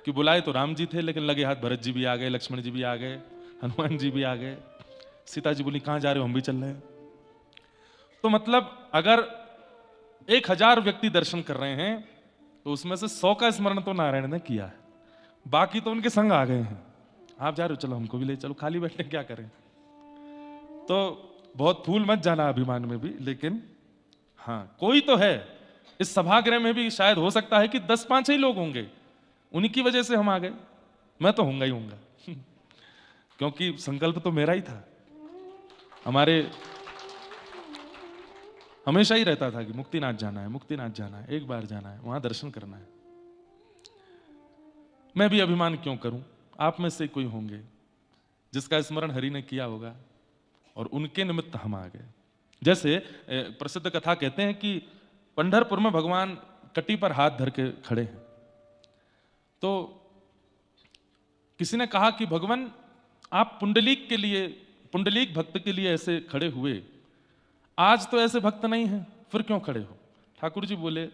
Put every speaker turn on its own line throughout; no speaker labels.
जबकि बुलाए तो राम जी थे, लेकिन लगे हाथ भरत जी भी आ गए, लक्ष्मण जी भी आ गए, हनुमान जी भी आ गए। सीता जी बोली कहां जा रहे हो, हम भी चल रहे हैं। तो मतलब अगर 1000 व्यक्ति दर्शन कर रहे हैं तो उसमें से 100 का स्मरण तो नारायण ने किया है, बाकी तो उनके संग आ गए हैं। आप जा रहे हो, चलो हमको भी ले चलो, खाली बैठे क्या करें। तो बहुत फूल मत जाना अभिमान में भी, लेकिन हाँ कोई तो है। इस सभागृह में भी शायद हो सकता है कि 10-5 ही लोग होंगे, उन्हीं की वजह से हम आ गए। मैं तो होऊंगा ही होऊंगा क्योंकि संकल्प तो मेरा ही था। हमारे हमेशा ही रहता था कि मुक्तिनाथ जाना है, मुक्तिनाथ जाना है, एक बार जाना है, वहां दर्शन करना है। मैं भी अभिमान क्यों करूं, आप में से कोई होंगे जिसका स्मरण हरि ने किया होगा और उनके निमित्त हम आ गए। जैसे प्रसिद्ध कथा कहते हैं कि पंढरपुर में भगवान कटी पर हाथ धर के खड़े हैं। तो किसी ने कहा कि भगवान आप पुंडलीक के लिए, पुंडलीक भक्त के लिए ऐसे खड़े हुए, आज तो ऐसे भक्त नहीं हैं, फिर क्यों खड़े हो। ठाकुर जी बोले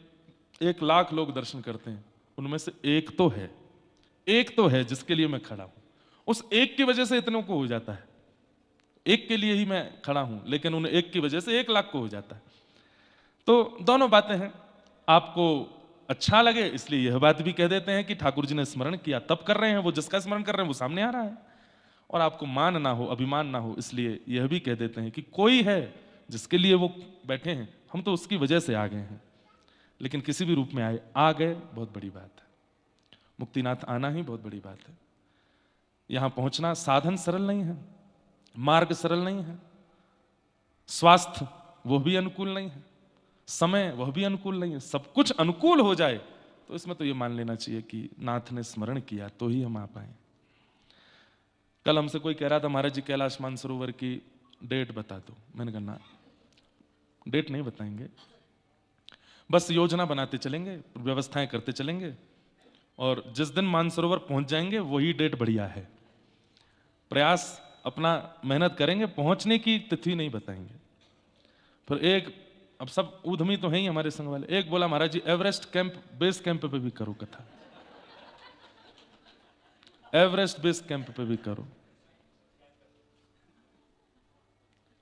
1,00,000 लोग दर्शन करते हैं, उनमें से एक तो है जिसके लिए मैं खड़ा हूं। उस एक की वजह से इतनों को हो जाता है, एक के लिए ही मैं खड़ा हूं, लेकिन उन एक की वजह से 1,00,000 को हो जाता है। तो दोनों बातें हैं। आपको अच्छा लगे इसलिए यह बात भी कह देते हैं कि ठाकुर जी ने स्मरण किया तब कर रहे हैं, वो जिसका स्मरण कर रहे हैं वो सामने आ रहा है। और आपको मान ना हो, अभिमान ना हो, इसलिए यह भी कह देते हैं कि कोई है जिसके लिए वो बैठे हैं, हम तो उसकी वजह से आ गए हैं। लेकिन किसी भी रूप में आए, आ गए, बहुत बड़ी बात है। मुक्तिनाथ आना ही बहुत बड़ी बात है। यहां पहुंचना साधन सरल नहीं है, मार्ग सरल नहीं है, स्वास्थ्य वह भी अनुकूल नहीं है, समय वह भी अनुकूल नहीं है। सब कुछ अनुकूल हो जाए तो इसमें तो यह मान लेना चाहिए कि नाथ ने स्मरण किया तो ही हम आ पाए। कल हमसे कोई कह रहा था महाराज जी कैलाश मानसरोवर की डेट बता दो। मैंने कहा ना, डेट नहीं बताएंगे, बस योजना बनाते चलेंगे, व्यवस्थाएं करते चलेंगे, और जिस दिन मानसरोवर पहुंच जाएंगे वही डेट बढ़िया है। प्रयास अपना मेहनत करेंगे, पहुंचने की तिथि नहीं बताएंगे। फिर एक, अब सब ऊधमी तो है ही हमारे संग वाले, एक बोला महाराज जी एवरेस्ट कैंप, बेस कैंप पे भी करो कथा, एवरेस्ट बेस कैंप पे भी करो।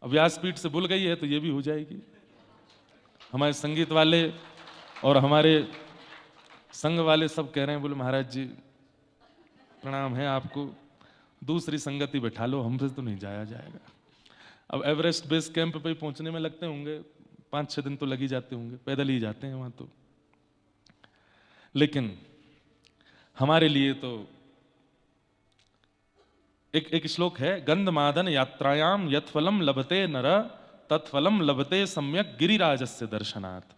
अब व्यासपीठ से भूल गई है तो ये भी हो जाएगी। हमारे संगीत वाले और हमारे संघ वाले सब कह रहे हैं, बोले महाराज जी प्रणाम है आपको, दूसरी संगति बैठा लो, हमसे तो नहीं जाया जाएगा। अब एवरेस्ट बेस कैंप पे पहुंचने में लगते होंगे 5-6 दिन तो लग ही जाते होंगे, पैदल ही जाते हैं वहां तो। लेकिन हमारे लिए तो एक श्लोक है, गंधमादन यात्रायाम यत्फलम लभते नर तत्फलम लभते सम्यक गिरिराजस्य दर्शनात्।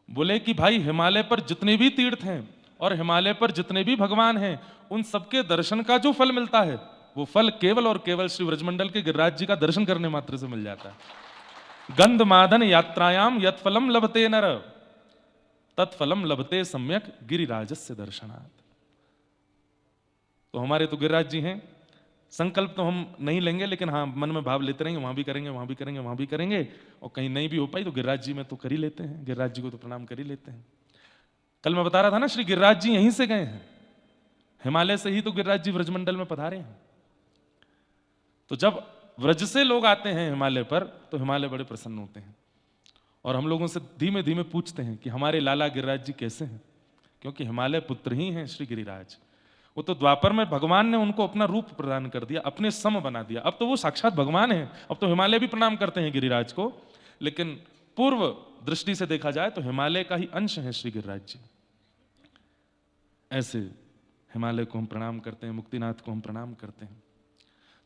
बोले कि भाई हिमालय पर जितने भी तीर्थ हैं और हिमालय पर जितने भी भगवान हैं, उन सबके दर्शन का जो फल मिलता है वो फल केवल और केवल श्री ब्रजमंडल के गिरिराज जी का दर्शन करने मात्र से मिल जाता है। गंधमादन यात्रायाम यत्फलम लभते नर तत्फलम लभते सम्यक गिरिराजस्य दर्शनात्। तो हमारे तो गिरिराज जी हैं, संकल्प तो हम नहीं लेंगे, लेकिन हाँ मन में भाव लेते रहेंगे, वहां भी करेंगे, वहां भी करेंगे, वहां भी करेंगे, और कहीं नहीं भी हो पाई तो गिरिराज जी में तो कर ही लेते हैं, गिरिराज जी को तो प्रणाम कर ही लेते हैं। कल मैं बता रहा था ना, श्री गिरिराज जी यहीं से गए हैं, हिमालय से ही तो गिरिराज जी ब्रजमंडल में पधारे हैं। तो जब व्रज से लोग आते हैं हिमालय पर तो हिमालय बड़े प्रसन्न होते हैं और हम लोगों से धीमे धीमे पूछते हैं कि हमारे लाला गिरिराज जी कैसे हैं, क्योंकि हिमालय पुत्र ही हैं श्री गिरिराज। वो तो द्वापर में भगवान ने उनको अपना रूप प्रदान कर दिया, अपने सम बना दिया, अब तो वो साक्षात भगवान हैं। अब तो हिमालय भी प्रणाम करते हैं गिरिराज को, लेकिन पूर्व दृष्टि से देखा जाए तो हिमालय का ही अंश है श्री गिरिराज जी। ऐसे हिमालय को हम प्रणाम करते हैं, मुक्तिनाथ को हम प्रणाम करते हैं।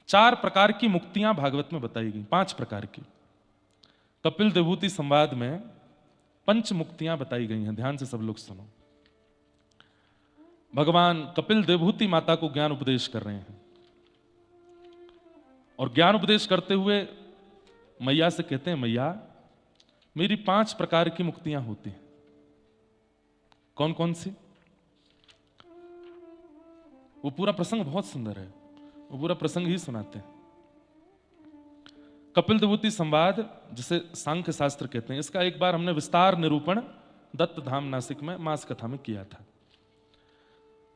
4 प्रकार की मुक्तियां भागवत में बताई गई, 5 प्रकार की। कपिल देवभूति संवाद में 5 मुक्तियां बताई गई हैं, ध्यान से सब लोग सुनो। भगवान कपिल देवभूति माता को ज्ञान उपदेश कर रहे हैं और ज्ञान उपदेश करते हुए मैया से कहते हैं, मैया मेरी 5 प्रकार की मुक्तियां होती हैं। कौन कौन सी? वो पूरा प्रसंग बहुत सुंदर है, वो पूरा प्रसंग ही सुनाते हैं। कपिल देवभूति संवाद, जिसे सांख्य शास्त्र कहते हैं, इसका एक बार हमने विस्तार निरूपण दत्त धाम नासिक में मास कथा में किया था।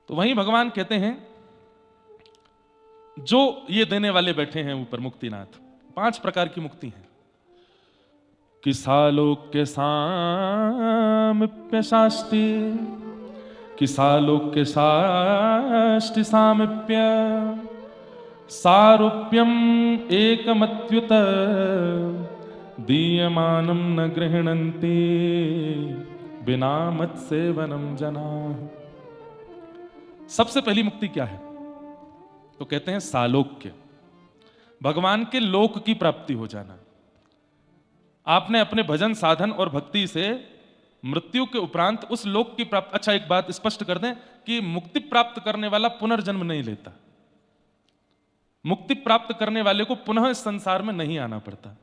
तो वहीं भगवान कहते हैं जो ये देने वाले बैठे हैं ऊपर मुक्तिनाथ, 5 प्रकार की मुक्ति है कि सालोक्य सामीप्य शास्ति, कि सालोक्य शास्ति सामीप्य, सारूप्यम एकमत्युत दीयमानं न गृह्णन्ति बिना मत्सेवनम जना। सबसे पहली मुक्ति क्या है? तो कहते हैं सालोक्य, भगवान के लोक की प्राप्ति हो जाना। आपने अपने भजन साधन और भक्ति से मृत्यु के उपरांत उस लोक की प्राप्ति। अच्छा, एक बात स्पष्ट कर दें कि मुक्ति प्राप्त करने वाला पुनर्जन्म नहीं लेता। मुक्ति प्राप्त करने वाले को पुनः इस संसार में नहीं आना पड़ता,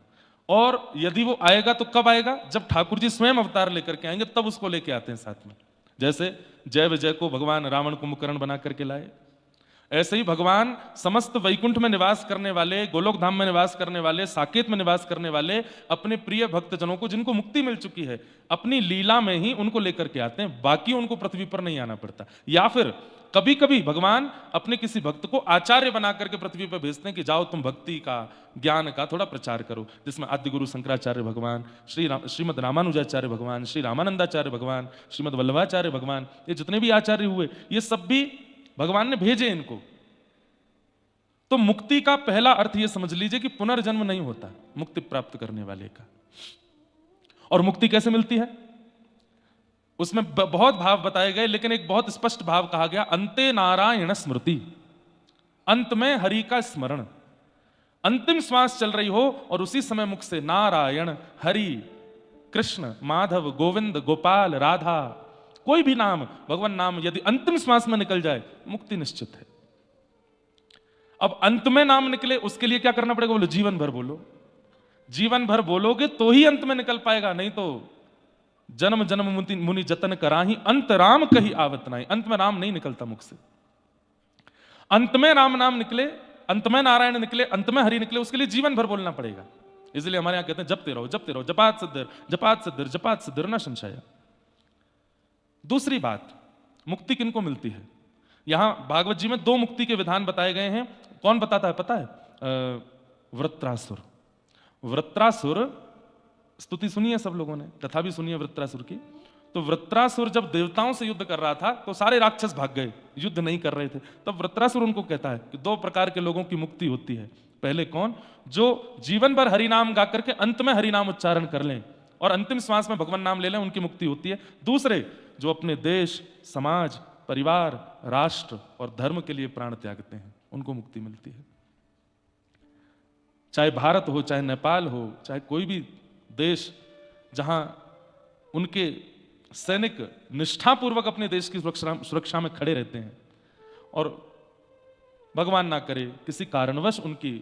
और यदि वो आएगा तो कब आएगा? जब ठाकुर जी स्वयं अवतार लेकर के आएंगे, तब उसको लेके आते हैं साथ में। जैसे जय विजय को भगवान रावण कुंभकर्ण बना करके लाए, ऐसे ही भगवान समस्त वैकुंठ में निवास करने वाले, गोलोक धाम में निवास करने वाले, साकेत में निवास करने वाले अपने प्रिय भक्तजनों को, जिनको मुक्ति मिल चुकी है, अपनी लीला में ही उनको लेकर के आते हैं। बाकी उनको पृथ्वी पर नहीं आना पड़ता। या फिर कभी कभी भगवान अपने किसी भक्त को आचार्य बना करके पृथ्वी पर भेजते हैं कि जाओ तुम भक्ति का, ज्ञान का थोड़ा प्रचार करो, जिसमें आदि गुरु शंकराचार्य भगवान, श्रीमद रामानुजाचार्य भगवान, श्री रामानंदाचार्य भगवान, श्रीमद वल्लभाचार्य भगवान, ये जितने भी आचार्य हुए, ये सब भी भगवान ने भेजे इनको। तो मुक्ति का पहला अर्थ यह समझ लीजिए कि पुनर्जन्म नहीं होता मुक्ति प्राप्त करने वाले का। और मुक्ति कैसे मिलती है? उसमें बहुत भाव बताए गए, लेकिन एक बहुत स्पष्ट भाव कहा गया, अंते नारायण स्मृति, अंत में हरि का स्मरण। अंतिम श्वास चल रही हो और उसी समय मुख से नारायण, हरि, कृष्ण, माधव, गोविंद, गोपाल, राधा, कोई भी नाम, भगवान नाम यदि अंतिम श्वास में निकल जाए, मुक्ति निश्चित है। अब अंत में नाम निकले, उसके लिए क्या करना पड़ेगा? बोलो जीवन भर बोलो। जीवन भर बोलोगे तो ही अंत में निकल पाएगा, नहीं तो जन्म जन्म मुनि जतन कराही, अंत राम कही आवत नहीं। अंत में राम नहीं निकलता मुख से। अंत में राम नाम निकले, अंत में नारायण निकले, अंत में हरि निकले, उसके लिए जीवन भर बोलना पड़ेगा। इसलिए हमारे यहां कहते हैं जपते रहो, जपते रहो, जपात सिद्धिर, जपात सिद्धिर, जपात सिद्धिर न संशय। दूसरी बात, मुक्ति किनको मिलती है? यहां भागवत जी में 2 मुक्ति के विधान बताए गए हैं। कौन बताता है पता है? वृत्रासुर। वृत्रासुर, स्तुति सुनी है सब लोगों ने, कथा भी सुनी है वृत्रासुर की। तो वृत्रासुर जब देवताओं से युद्ध कर रहा था तो सारे राक्षस भाग गए, युद्ध नहीं कर रहे थे। तब वृत्रासुर उनको कहता है कि 2 प्रकार के लोगों की मुक्ति होती है। पहले कौन? जो जीवन भर हरिनाम गा करके अंत में हरिनाम उच्चारण कर लें और अंतिम श्वास में भगवान नाम ले लें, उनकी मुक्ति होती है। दूसरे, जो अपने देश, समाज, परिवार, राष्ट्र और धर्म के लिए प्राण त्यागते हैं, उनको मुक्ति मिलती है। चाहे भारत हो, चाहे नेपाल हो, चाहे कोई भी देश जहां उनके सैनिक निष्ठापूर्वक अपने देश की सुरक्षा में खड़े रहते हैं और भगवान ना करे किसी कारणवश उनकी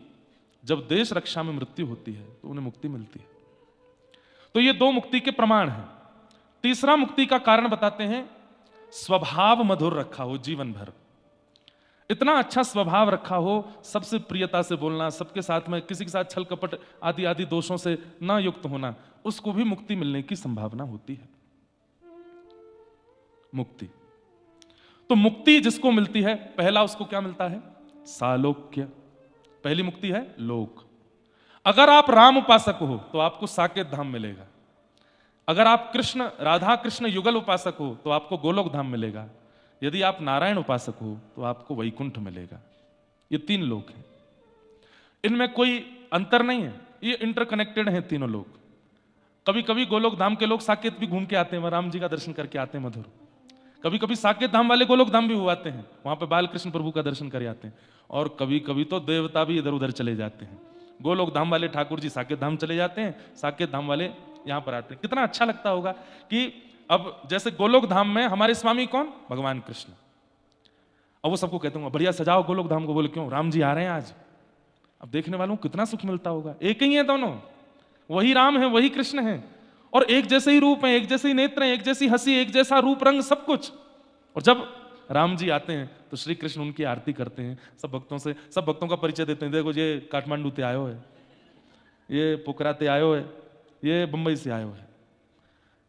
जब देश रक्षा में मृत्यु होती है तो उन्हें मुक्ति मिलती है। तो ये 2 मुक्ति के प्रमाण हैं। तीसरा मुक्ति का कारण बताते हैं, स्वभाव मधुर रखा हो जीवन भर। इतना अच्छा स्वभाव रखा हो, सबसे प्रियता से बोलना, सबके साथ में किसी के साथ छल कपट आदि आदि दोषों से ना युक्त होना, उसको भी मुक्ति मिलने की संभावना होती है। मुक्ति तो मुक्ति जिसको मिलती है, पहला उसको क्या मिलता है? सालोक्य। पहली मुक्ति है लोक। अगर आप राम उपासक हो तो आपको साकेत धाम मिलेगा। अगर आप कृष्ण, राधा कृष्ण युगल उपासक हो तो आपको गोलोक धाम मिलेगा। यदि आप नारायण उपासक हो तो आपको वैकुंठ मिलेगा। ये 3 लोक हैं, इनमें कोई अंतर नहीं है, ये इंटरकनेक्टेड हैं तीनों लोग। कभी कभी गोलोक धाम के लोग साकेत भी घूम के आते हैं, वहां राम जी का दर्शन करके आते हैं मधुर। कभी कभी साकेत धाम वाले गोलोक धाम भी हुआते हैं, वहां पे बाल कृष्ण प्रभु का दर्शन कर आते हैं। और कभी कभी तो देवता भी इधर उधर चले जाते हैं। गोलोक धाम वाले ठाकुर जी साकेत धाम चले जाते हैं, साकेत धाम वाले यहां पर आते हैं। कितना अच्छा लगता होगा कि अब जैसे गोलोक धाम में हमारे स्वामी कौन? भगवान कृष्ण। अब वो सबको कहते होंगे बढ़िया सजाओ गोलोक धाम को। बोले क्यों? राम जी आ रहे हैं आज। अब देखने वालों को कितना सुख मिलता होगा। एक ही है दोनों, वही राम है, वही कृष्ण है, और एक जैसे ही रूप है, एक जैसे ही नेत्र हैं, एक जैसी हंसी, एक जैसा रूप रंग, सब कुछ। और जब राम जी आते हैं तो श्री कृष्ण उनकी आरती करते हैं, सब भक्तों से, सब भक्तों का परिचय देते हैं। देखो ये काठमांडू से आयो है, ये पोखरा से आयो है, ये बंबई से आयो है।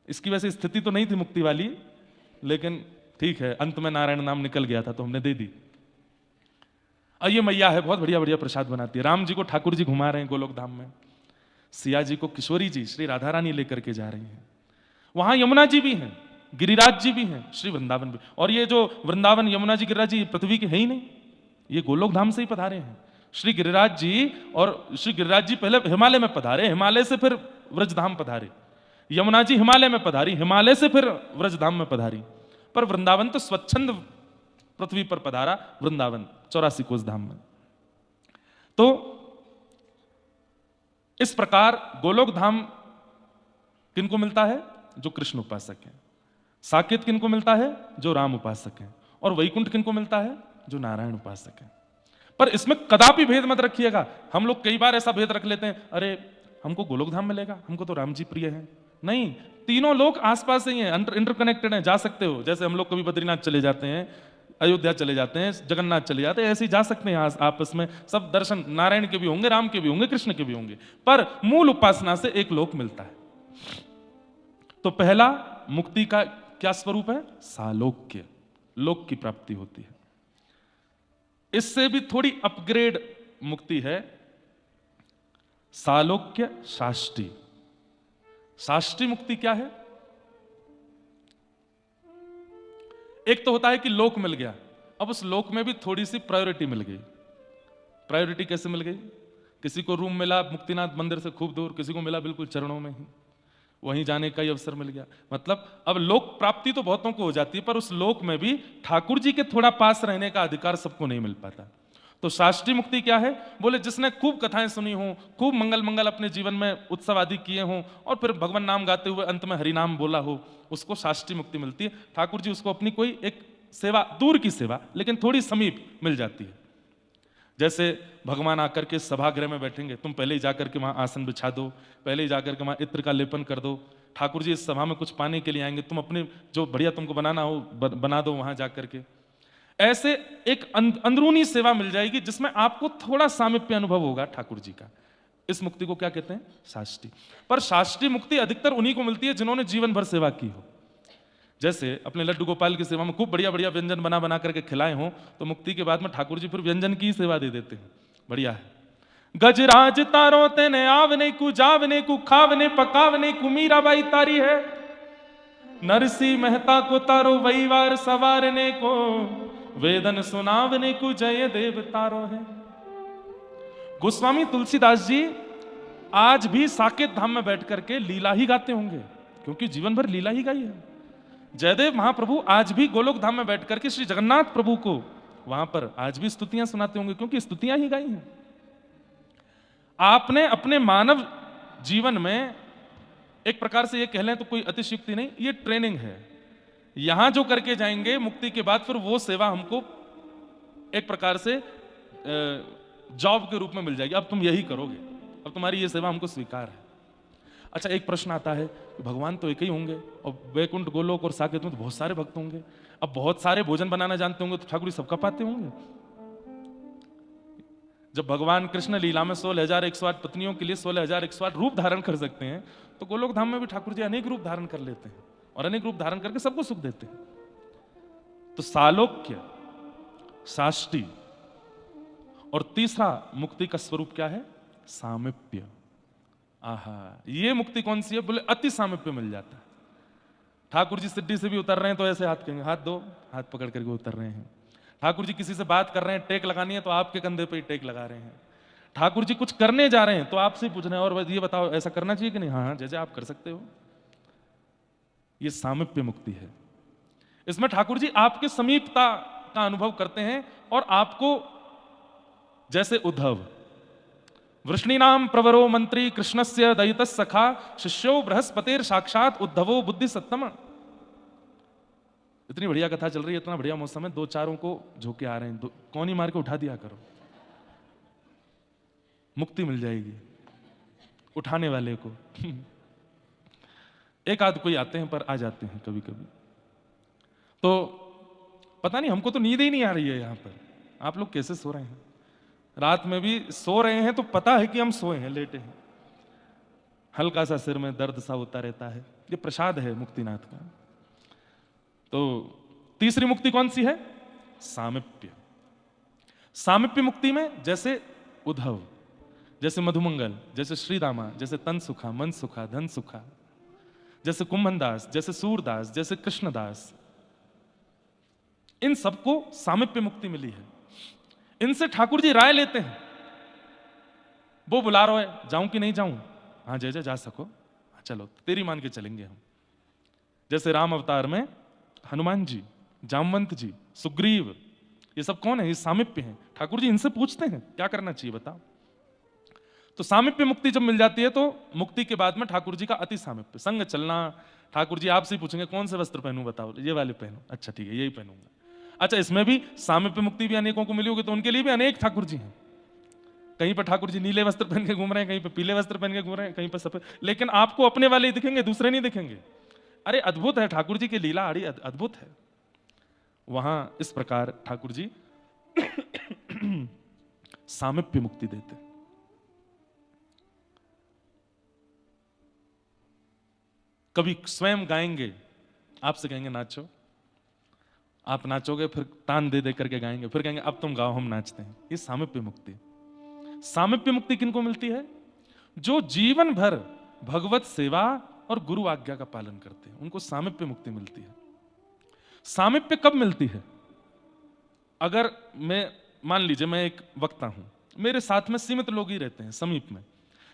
इसकी वैसे स्थिति तो नहीं थी मुक्ति वाली, लेकिन ठीक है, अंत में नारायण नाम निकल गया था तो हमने दे दी। और ये मैया है, बहुत बढ़िया बढ़िया प्रसाद बनाती है। राम जी को ठाकुर जी घुमा रहे हैं गोलोक धाम में, सिया जी को किशोरी जी श्री राधा रानी लेकर के जा रही हैं। वहां यमुना जी भी हैं, गिरिराज जी भी हैं, श्री वृंदावन भी। और ये जो वृंदावन, यमुना जी, गिरिराज जी पृथ्वी के है ही नहीं, ये गोलोक धाम से ही पधारे हैं। श्री गिरिराज जी, और श्री गिरिराज जी पहले हिमालय में पधारे, हिमालय से फिर व्रजधाम पधारे। यमुना जी हिमालय में पधारी, हिमालय से फिर व्रजधाम में पधारी। पर वृंदावन तो स्वच्छंद पृथ्वी पर पधारा, वृंदावन 84 कोस धाम में। तो इस प्रकार गोलोक धाम किनको मिलता है? जो कृष्ण उपासक हैं। साकेत किनको मिलता है? जो राम उपासक हैं। और वैकुंठ किनको मिलता है? जो नारायण उपासक हैं। पर इसमें कदापि भेद मत रखिएगा। हम लोग कई बार ऐसा भेद रख लेते हैं, अरे हमको गोलोक धाम मिलेगा, हमको तो राम जी प्रिय हैं। नहीं, तीनों लोग आसपास ही हैं, इंटरकनेक्टेड हैं, जा सकते हो। जैसे हम लोग कभी बद्रीनाथ चले जाते हैं, अयोध्या चले जाते हैं, जगन्नाथ चले जाते हैं, ऐसे ही जा सकते हैं आपस में। सब दर्शन नारायण के भी होंगे, राम के भी होंगे, कृष्ण के भी होंगे, पर मूल उपासना से एक लोक मिलता है। तो पहला मुक्ति का क्या स्वरूप है? सालोक्य, लोक की प्राप्ति होती है। इससे भी थोड़ी अपग्रेड मुक्ति है, सालोक्य साष्टी। साष्टी मुक्ति क्या है? एक तो होता है कि लोक मिल गया, अब उस लोक में भी थोड़ी सी प्रायोरिटी मिल गई। प्रायोरिटी कैसे मिल गई? किसी को रूम मिला मुक्तिनाथ मंदिर से खूब दूर, किसी को मिला बिल्कुल चरणों में ही, वहीं जाने का ही अवसर मिल गया। मतलब अब लोक प्राप्ति तो बहुतों को हो जाती है, पर उस लोक में भी ठाकुर जी के थोड़ा पास रहने का अधिकार सबको नहीं मिल पाता। तो साष्टी मुक्ति क्या है? बोले जिसने खूब कथाएं सुनी हो, खूब मंगल मंगल अपने जीवन में उत्सव आदि किए हों, और फिर भगवान नाम गाते हुए अंत में हरि नाम बोला हो, उसको साष्टी मुक्ति मिलती है। ठाकुर जी उसको अपनी कोई एक सेवा, दूर की सेवा लेकिन थोड़ी समीप मिल जाती है। जैसे भगवान आकर के सभागृह में बैठेंगे, तुम पहले ही जाकर के वहां आसन बिछा दो, पहले ही जाकर के वहां इत्र का लेपन कर दो। ठाकुर जी इस सभा में कुछ पाने के लिए आएंगे, तुम अपने जो बढ़िया तुमको बनाना हो बना दो वहां जाकर के। ऐसे एक अंदरूनी सेवा मिल जाएगी जिसमें आपको थोड़ा सामीप्य अनुभव होगा ठाकुर जी का। इस मुक्ति को क्या कहते हैं? साष्टी। पर साष्टी मुक्ति अधिकतर उन्हीं को मिलती है जिन्होंने जीवन भर सेवा की हो। जैसे अपने लड्डू गोपाल की सेवा में खूब बढ़िया बढ़िया व्यंजन बना बना करके खिलाए हों, तो मुक्ति के बाद में ठाकुर जी फिर व्यंजन की सेवा दे देते हैं। बढ़िया है। गजराज तारो तेने आवने को जावने को खावने पकावने को मीराबाई तारी है, नरसी मेहता को तारो वहीवार सवारने को, वेदन सुनावने को जय देव तारो है। गोस्वामी तुलसीदास जी आज भी साकेत धाम में बैठ करके लीला ही गाते होंगे, क्योंकि जीवन भर लीला ही गाई है। जयदेव महाप्रभु आज भी गोलोक धाम में बैठ करके श्री जगन्नाथ प्रभु को वहां पर आज भी स्तुतियां सुनाते होंगे, क्योंकि स्तुतियां ही गाई हैं। आपने अपने मानव जीवन में एक प्रकार से ये कह लें तो कोई अतिशयोक्ति नहीं, ये ट्रेनिंग है। यहां जो करके जाएंगे मुक्ति के बाद फिर वो सेवा हमको एक प्रकार से जॉब के रूप में मिल जाएगी। अब तुम यही करोगे, अब तुम्हारी ये सेवा हमको स्वीकार है। अच्छा, एक प्रश्न आता है कि भगवान तो एक ही होंगे और वैकुंठ गोलोक और साकेत में तो बहुत सारे भक्त होंगे, अब बहुत सारे भोजन बनाना जानते होंगे तो ठाकुर जी सबका पाते होंगे। जब भगवान कृष्ण लीला में 16,108 पत्नियों के लिए 16,108 रूप धारण कर सकते हैं, तो गोलोक धाम में भी ठाकुर जी अनेक रूप धारण कर लेते हैं और अनेक रूप धारण करके सबको सुख देते हैं। तो सालोक्य, साष्टी, और तीसरा मुक्ति का स्वरूप क्या है? सामीप्य। आहा, ये मुक्ति कौन सी है? बोले अति सामीप्य मिल जाता है। ठाकुर जी सिद्धि से भी उतर रहे हैं तो ऐसे हाथ कहेंगे, हाथ दो, हाथ पकड़ करके उतर रहे हैं। ठाकुर जी किसी से बात कर रहे हैं, टेक लगानी है तो आपके कंधे पे ही टेक लगा रहे हैं। ठाकुर जी कुछ करने जा रहे हैं तो आपसे पूछ रहे हैं, और ये बताओ ऐसा करना चाहिए कि नहीं? हाँ, जैसे आप कर सकते हो। ये सामीप्य मुक्ति है। इसमें ठाकुर जी आपके समीपता का अनुभव करते हैं और आपको, जैसे उद्धव, वृष्णीनाम प्रवरो मंत्री कृष्णस्य दयितस् सखा शिष्यो बृहस्पतिर साक्षात उद्धवो बुद्धि सत्तम। इतनी बढ़िया कथा चल रही है, इतना बढ़िया मौसम है, दो चारों को झोंके आ रहे हैं, कौन ही मार के उठा दिया करो, मुक्ति मिल जाएगी उठाने वाले को। एक आध कोई आते हैं, पर आ जाते हैं कभी कभी। तो पता नहीं, हमको तो नींद ही नहीं आ रही है यहाँ पर। आप लोग कैसे सो रहे हैं? रात में भी सो रहे हैं तो पता है कि हम सोए हैं, लेटे हैं, हल्का सा सिर में दर्द सा होता रहता है। ये प्रसाद है मुक्तिनाथ का। तो तीसरी मुक्ति कौन सी है? सामिप्य। सामिप्य मुक्ति में जैसे उद्धव, जैसे मधुमंगल, जैसे श्रीदामा, जैसे तन सुखा, मन सुखा, धन सुखा, जैसे कुंभनदास, जैसे सूरदास, जैसे कृष्णदास, इन सबको सामिप्य मुक्ति मिली है। इनसे ठाकुर जी राय लेते हैं, वो बुला रहा है, जाऊं कि नहीं जाऊं? हाँ जय जय जा सको, चलो तेरी मान के चलेंगे हम। जैसे राम अवतार में हनुमान जी, जामवंत जी, सुग्रीव, ये सब कौन है? ये सामिप्य हैं। ठाकुर जी इनसे पूछते हैं क्या करना चाहिए बताओ। तो सामिप्य मुक्ति जब मिल जाती है तो मुक्ति के बाद में ठाकुर जी का अति सामिप्य, संग चलना। ठाकुर जी आपसे पूछेंगे कौन से वस्त्र पहनूं बताओ, ये वाले पहनूं, अच्छा ठीक है यही पहनूंगा। अच्छा इसमें भी सामिप्य मुक्ति भी अनेकों को मिली होगी, तो उनके लिए भी अनेक ठाकुर जी हैं। कहीं पर ठाकुर जी नीले वस्त्र पहन के घूम रहे हैं, कहीं पर पीले वस्त्र पहन के घूम रहे हैं, कहीं पर सफेद, लेकिन आपको अपने वाले ही दिखेंगे, दूसरे नहीं दिखेंगे। अरे अद्भुत है ठाकुर जी की लीला, अड़ी अद्भुत है। वहां इस प्रकार ठाकुर जी सामिप्य मुक्ति देते। कभी स्वयं गाएंगे, आपसे कहेंगे नाचो, आप नाचोगे, फिर तान दे दे करके गाएंगे, फिर कहेंगे अब तुम गाओ हम नाचते हैं। ये सामिप्य मुक्ति। सामिप्य मुक्ति किनको मिलती है? जो जीवन भर भगवत सेवा और गुरु आज्ञा का पालन करते हैं, उनको सामिप्य मुक्ति मिलती है। सामिप्य कब मिलती है? अगर मैं मान लीजिए मैं एक वक्ता हूं, मेरे साथ में सीमित लोग ही रहते हैं समीप में,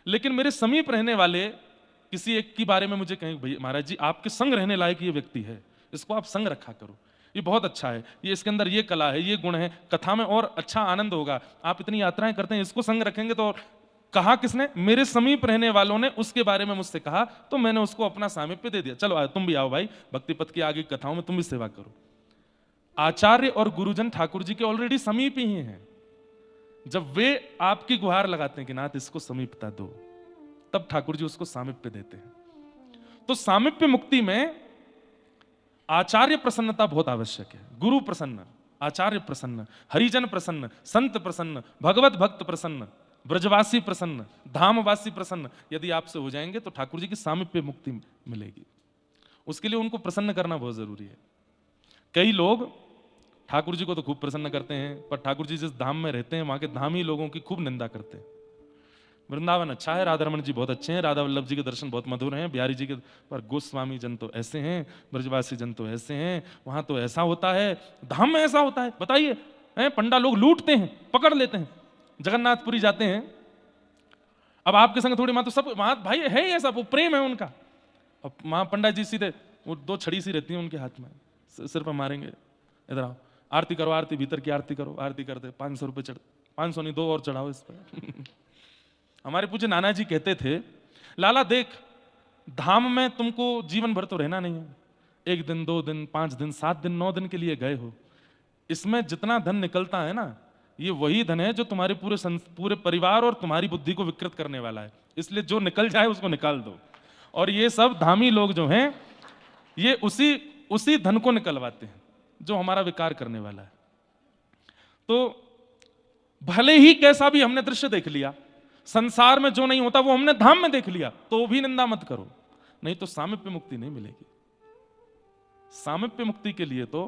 लेकिन मेरे समीप रहने वाले किसी एक के बारे में मुझे कहें भैया महाराज जी आपके संग रहने लायक ये व्यक्ति है, इसको आप संग रखा करो, ये बहुत अच्छा है, ये इसके अंदर ये कला है, ये गुण है, कथा में और अच्छा आनंद होगा, आप इतनी यात्राएं करते हैं, इसको संग रखेंगे तो। कहा किसने? मेरे समीप रहने वालों ने उसके बारे में मुझसे कहा, तो मैंने उसको अपना सामिप्य दे दिया। चलो तुम भी आओ भाई, भक्ति पथ की आगे कथाओं में तुम भी सेवा करो। आचार्य और गुरुजन ठाकुर जी के ऑलरेडी समीप ही हैं। जब वे आपकी गुहार लगाते हैं कि नाथ इसको समीपता दो, तब ठाकुर जी उसको सामिप्य देते हैं। तो सामिप्य मुक्ति में आचार्य प्रसन्नता बहुत आवश्यक है। गुरु प्रसन्न, आचार्य प्रसन्न, हरिजन प्रसन्न, संत प्रसन्न, भगवत भक्त प्रसन्न, ब्रजवासी प्रसन्न, धामवासी प्रसन्न, यदि आपसे हो जाएंगे तो ठाकुर जी की सामिप्य मुक्ति मिलेगी। उसके लिए उनको प्रसन्न करना बहुत जरूरी है। कई लोग ठाकुर जी को तो खूब प्रसन्न करते हैं, पर ठाकुर जी जिस धाम में रहते हैं वहां के धामी लोगों की खूब निंदा करते हैं। वृंदावन अच्छा है, राधा रमन जी बहुत अच्छे हैं, राधा वल्लभ जी के दर्शन बहुत मधुर हैं, बिहारी जी के, पर गोस्वामी जन तो ऐसे हैं, ब्रजवासी जन तो ऐसे हैं, वहां तो ऐसा होता है, धाम में ऐसा होता है। बताइए, पंडा लोग लूटते हैं, पकड़ लेते हैं। जगन्नाथपुरी जाते हैं, अब आपके संग थोड़ी, मां तो सब वहां भाई है ही ऐसा, वो प्रेम है उनका। अब वहां पंडा जी सीधे वो दो छड़ी सी रहती है उनके हाथ में, सिर पर मारेंगे, इधर आओ आरती करो, आरती भीतर की आरती करो, आरती करते 500 रुपये चढ़, 500 नहीं 2 और चढ़ाओ इस पर। हमारे पूज्य नाना जी कहते थे, लाला देख धाम में तुमको जीवन भर तो रहना नहीं है, 1 दिन 2 दिन 5 दिन 7 दिन 9 दिन के लिए गए हो, इसमें जितना धन निकलता है ना, ये वही धन है जो तुम्हारे पूरे परिवार और तुम्हारी बुद्धि को विकृत करने वाला है, इसलिए जो निकल जाए उसको निकाल दो। और ये सब धामी लोग जो हैं, ये उसी धन को निकलवाते हैं जो हमारा विकार करने वाला है। तो भले ही कैसा भी हमने दृश्य देख लिया, संसार में जो नहीं होता वो हमने धाम में देख लिया, तो भी निंदा मत करो, नहीं तो सामिप्य मुक्ति नहीं मिलेगी। सामिप्य मुक्ति के लिए तो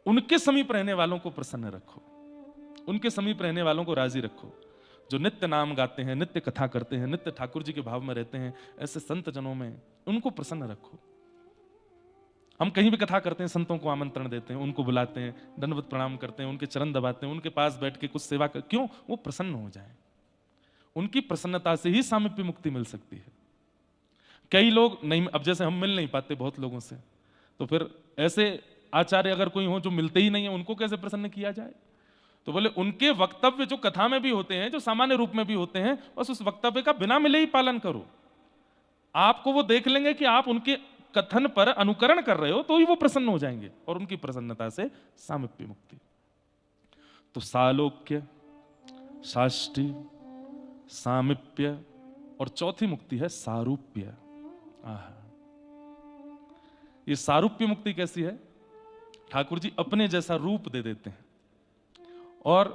उनके समीप रहने वालों को प्रसन्न रखो, उनके समीप रहने वालों को राजी रखो, जो नित्य नाम गाते हैं, नित्य कथा करते हैं, नित्य ठाकुर जी के भाव में रहते हैं, ऐसे संत जनों में उनको प्रसन्न रखो। हम कहीं भी कथा करते हैं, संतों को आमंत्रण देते हैं, उनको बुलाते हैं, दंडवत प्रणाम करते हैं, उनके चरण दबाते हैं, उनके पास बैठ के कुछ सेवा कर, क्यों? वो प्रसन्न हो जाए। उनकी प्रसन्नता से ही सामिप्य मुक्ति मिल सकती है। कई लोग नहीं, अब जैसे हम मिल नहीं पाते बहुत लोगों से, तो फिर ऐसे आचार्य अगर कोई हो जो मिलते ही नहीं है, उनको कैसे प्रसन्न किया जाए? तो बोले उनके वक्तव्य जो कथा में भी होते हैं, जो सामान्य रूप में भी होते हैं, बस उस वक्तव्य का बिना मिले ही पालन करो। आपको वो देख लेंगे कि आप उनके कथन पर अनुकरण कर रहे हो, तो ही वो प्रसन्न हो जाएंगे, और उनकी प्रसन्नता से सामिप्य मुक्ति। तो सालोक्य, साष्टी, सामिप्य, और चौथी मुक्ति है सारूप्य। ये सारूप्य मुक्ति कैसी है? ठाकुर जी अपने जैसा रूप दे देते हैं, और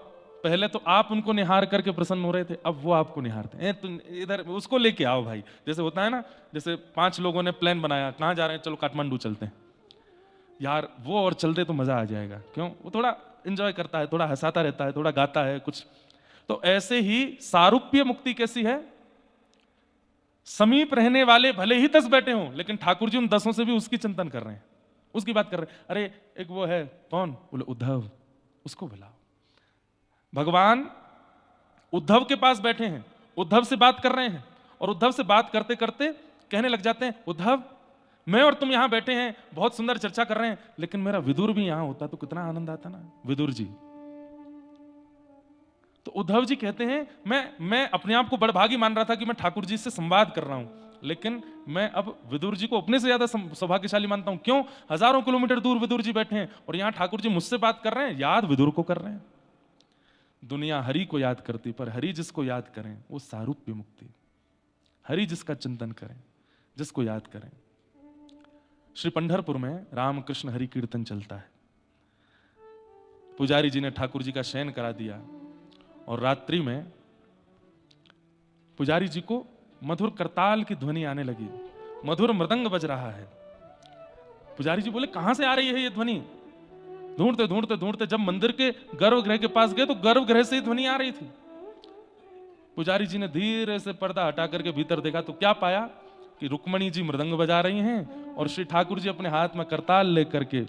पहले तो आप उनको निहार करके प्रसन्न हो रहे थे, अब वो आपको निहारते हैं, तुम इधर उसको लेके आओ भाई। जैसे होता है ना, जैसे 5 लोगों ने प्लान बनाया, कहाँ जा रहे हैं, चलो काठमांडू चलते हैं। यार वो और चल दे तो मजा आ जाएगा। क्यों? वो थोड़ा एंजॉय करता है, थोड़ा हंसाता रहता है, थोड़ा गाता है कुछ। तो ऐसे ही सारूप्य मुक्ति कैसी है? समीप रहने वाले भले ही 10 बैठे हों, लेकिन ठाकुर जी उन 10 से भी उसकी चिंतन कर रहे हैं, उसकी बात कर रहे हैं। अरे एक वो है, कौन? बोले उद्धव, उसको बुलाओ। भगवान उद्धव के पास बैठे हैं, उद्धव से बात कर रहे हैं, और उद्धव से बात करते करते कहने लग जाते हैं, उद्धव मैं और तुम यहां बैठे हैं, बहुत सुंदर चर्चा कर रहे हैं, लेकिन मेरा विदुर भी यहां होता तो कितना आनंद आता ना, विदुर जी। तो उद्धव जी कहते हैं, मैं अपने आप को बड़भागी मान रहा था कि मैं ठाकुर जी से संवाद कर रहा हूं, लेकिन मैं अब विदुर जी को अपने से ज्यादा सौभाग्यशाली मानता हूं। क्यों? हजारों किलोमीटर दूर विदुर जी बैठे हैं और यहां ठाकुर जी मुझसे बात कर रहे हैं, याद विदुर को कर रहे हैं। दुनिया हरि को याद करती, पर हरि जिसको याद करें वो सारूप्य मुक्ति। हरि जिसका चिंतन करें, जिसको याद करें। श्री पंढरपुर में रामकृष्ण हरि कीर्तन चलता है। पुजारी जी ने ठाकुर जी का शयन करा दिया और रात्रि में पुजारी जी को मधुर करताल की ध्वनि आने लगी, मधुर मृदंग बज रहा है। पुजारी जी बोले, कहां से आ रही है ये ध्वनि? ढूंढते ढूंढते ढूंढते जब मंदिर के गर्भगृह के पास गए तो गर्भगृह से ही ध्वनि आ रही थी। पुजारी जी ने धीरे से पर्दा हटा करके भीतर देखा तो क्या पाया कि रुक्मणी जी मृदंग बजा रही हैं और श्री ठाकुर जी अपने हाथ में करताल लेकर के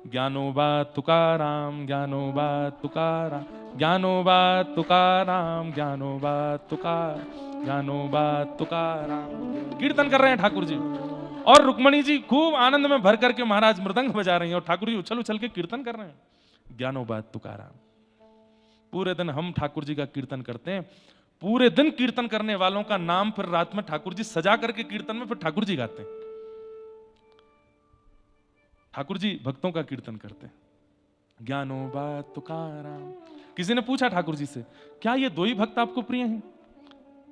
ज्ञानोबा तुकाराम, ज्ञानोबा तुकाराम, ज्ञानोबा तुकाराम, ज्ञानोबा तुकार, ज्ञानोबा तुकाराम कीर्तन कर रहे हैं ठाकुर जी। और रुक्मणी जी खूब आनंद में भर करके महाराज मृदंग बजा रही हैं और ठाकुर जी उछल उछल के कीर्तन कर रहे हैं, ज्ञानोबा तुकाराम। पूरे दिन हम ठाकुर जी का कीर्तन करते हैं, पूरे दिन कीर्तन करने वालों का नाम फिर रात में ठाकुर जी सजा करके कीर्तन में फिर ठाकुर जी गाते हैं। ठाकुर जी भक्तों का कीर्तन करते हैं, ज्ञानोबा तुकाराम। किसी ने पूछा ठाकुर जी से, क्या ये दो ही भक्त आपको प्रिय हैं?